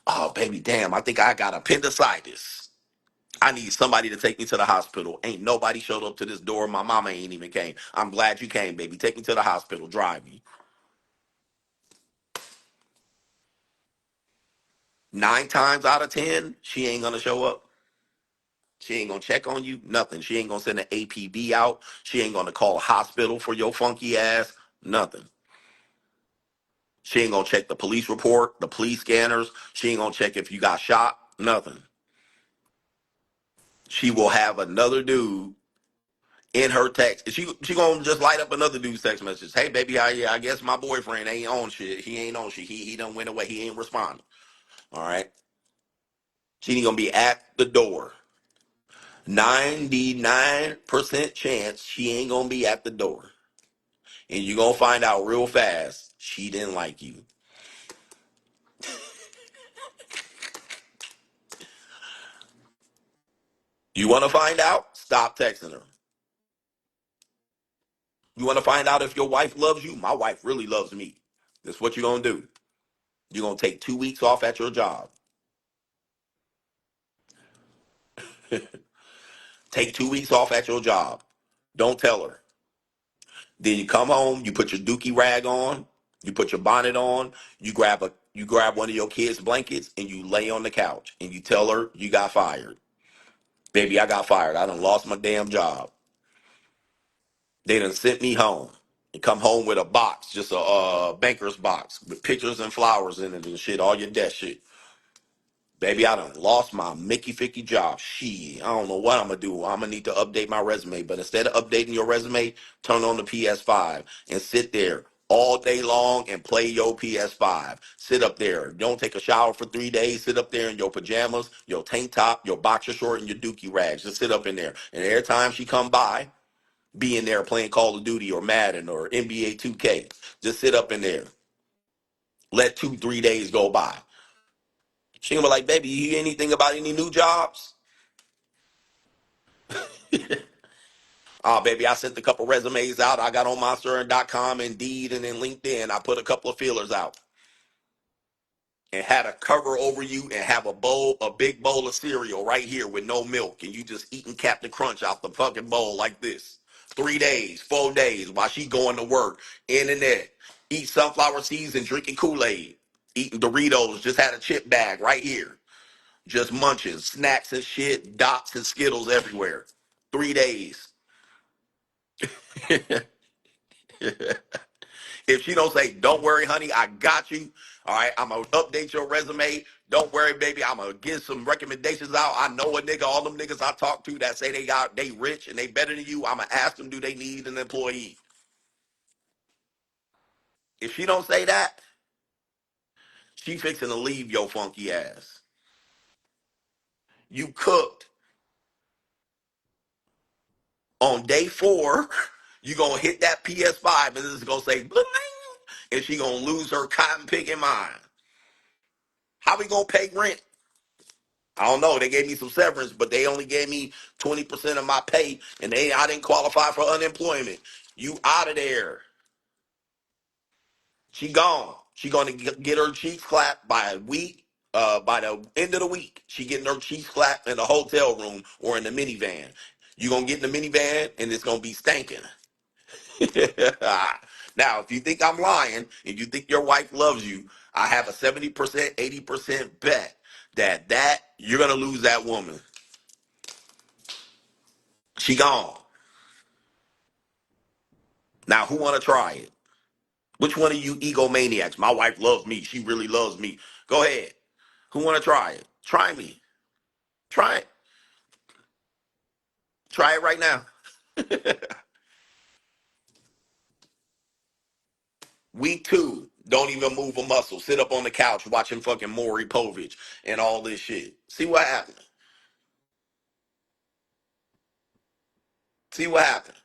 "Oh baby, damn, I think I got appendicitis. I need somebody to take me to the hospital. Ain't nobody showed up to this door. My mama ain't even came. I'm glad you came, baby. Take me to the hospital. Drive me." 9 times out of 10, she ain't gonna show up. She ain't gonna check on you. Nothing. She ain't gonna send an APB out. She ain't gonna call a hospital for your funky ass. Nothing. She ain't gonna check the police report, the police scanners. She ain't gonna check if you got shot. Nothing. She will have another dude in her text. She gonna just light up another dude's text message. "Hey baby, I guess my boyfriend ain't on shit. He ain't on shit. He done went away. He ain't responding." All right. She ain't gonna be at the door. 99% chance she ain't gonna be at the door. And you're gonna find out real fast she didn't like you. You wanna find out? Stop texting her. You wanna find out if your wife loves you? My wife really loves me. That's what you're gonna do. You're gonna take 2 weeks off at your job. Take 2 weeks off at your job. Don't tell her. Then you come home, you put your dookie rag on, you put your bonnet on, you grab one of your kids' blankets and you lay on the couch and you tell her you got fired. "Baby, I got fired. I done lost my damn job. They done sent me home." And come home with a box, just a banker's box with pictures and flowers in it and shit, all your desk shit. "Baby, I done lost my Mickey Ficky job. Shit, I don't know what I'm gonna do. I'm gonna need to update my resume." But instead of updating your resume, turn on the PS5 and sit there all day long and play your PS5. Sit up there. Don't take a shower for 3 days. Sit up there in your pajamas, your tank top, your boxer short, and your dookie rags. Just sit up in there. And every time she come by, be in there playing Call of Duty or Madden or NBA 2K. Just sit up in there. Let 2, 3 days go by. She gonna be like, "Baby, you hear anything about any new jobs?" Oh, baby, I sent a couple resumes out. I got on monster.com, Indeed, and then LinkedIn. I put a couple of feelers out and had a cover over you and have a big bowl of cereal right here with no milk, and you just eating Captain Crunch out the fucking bowl like this. 3 days, 4 days while she going to work, internet, eat sunflower seeds and drinking Kool-Aid, eating Doritos, just had a chip bag right here, just munching snacks and shit, dots and Skittles everywhere. 3 days. If she don't say, don't worry, honey, I got you. All right, I'm gonna update your resume. Don't worry, baby. I'm gonna get some recommendations out. I know a nigga, all them niggas I talk to that say they rich and they better than you. I'm gonna ask them, do they need an employee? If she don't say that, she fixing to leave your funky ass. You cooked on day 4. You gonna hit that PS5 and it's gonna say, bling, and she gonna lose her cotton picking mind. How we gonna pay rent? I don't know. They gave me some severance, but they only gave me 20% of my pay, and I didn't qualify for unemployment. You out of there. She gone. She gonna get her cheeks clapped by a week. By the end of the week, she getting her cheeks clapped in the hotel room or in the minivan. You gonna get in the minivan, and it's gonna be stanking. Now, if you think I'm lying and you think your wife loves you, I have a 70%, 80% bet that you're gonna lose that woman. She gone. Now, who want to try it? Which one of you egomaniacs? My wife loves me. She really loves me. Go ahead. Who want to try it? Try me. Try it. Try it right now. Week 2, don't even move a muscle. Sit up on the couch watching fucking Maury Povich and all this shit. See what happened. See what happened.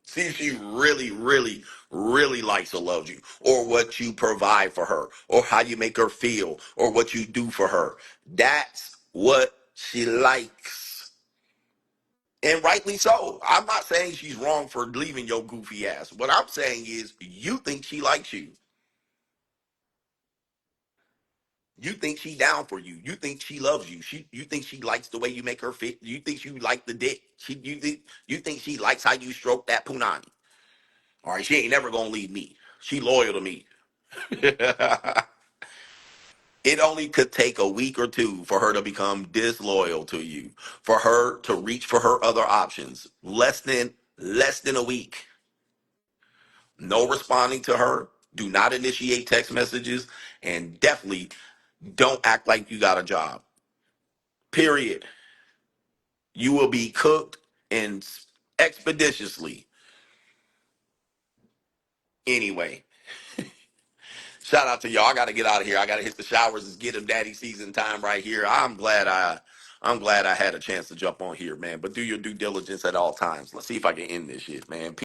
See if she really, really, really likes or loves you, or what you provide for her, or how you make her feel, or what you do for her. That's what she likes. And rightly so. I'm not saying she's wrong for leaving your goofy ass. What I'm saying is you think she likes you. You think she down for you. You think she loves you. You think she likes the way you make her fit. You think you like the dick. You think she likes how you stroke that punani. All right, she ain't never gonna leave me. She loyal to me. It only could take a week or two for her to become disloyal to you, for her to reach for her other options. Less than a week. No responding to her. Do not initiate text messages, and definitely don't act like you got a job. Period. You will be cooked and expeditiously. Anyway, shout out to y'all. I got to get out of here. I got to hit the showers. It's get him daddy season time right here. I'm glad I had a chance to jump on here, man. But do your due diligence at all times. Let's see if I can end this shit, man.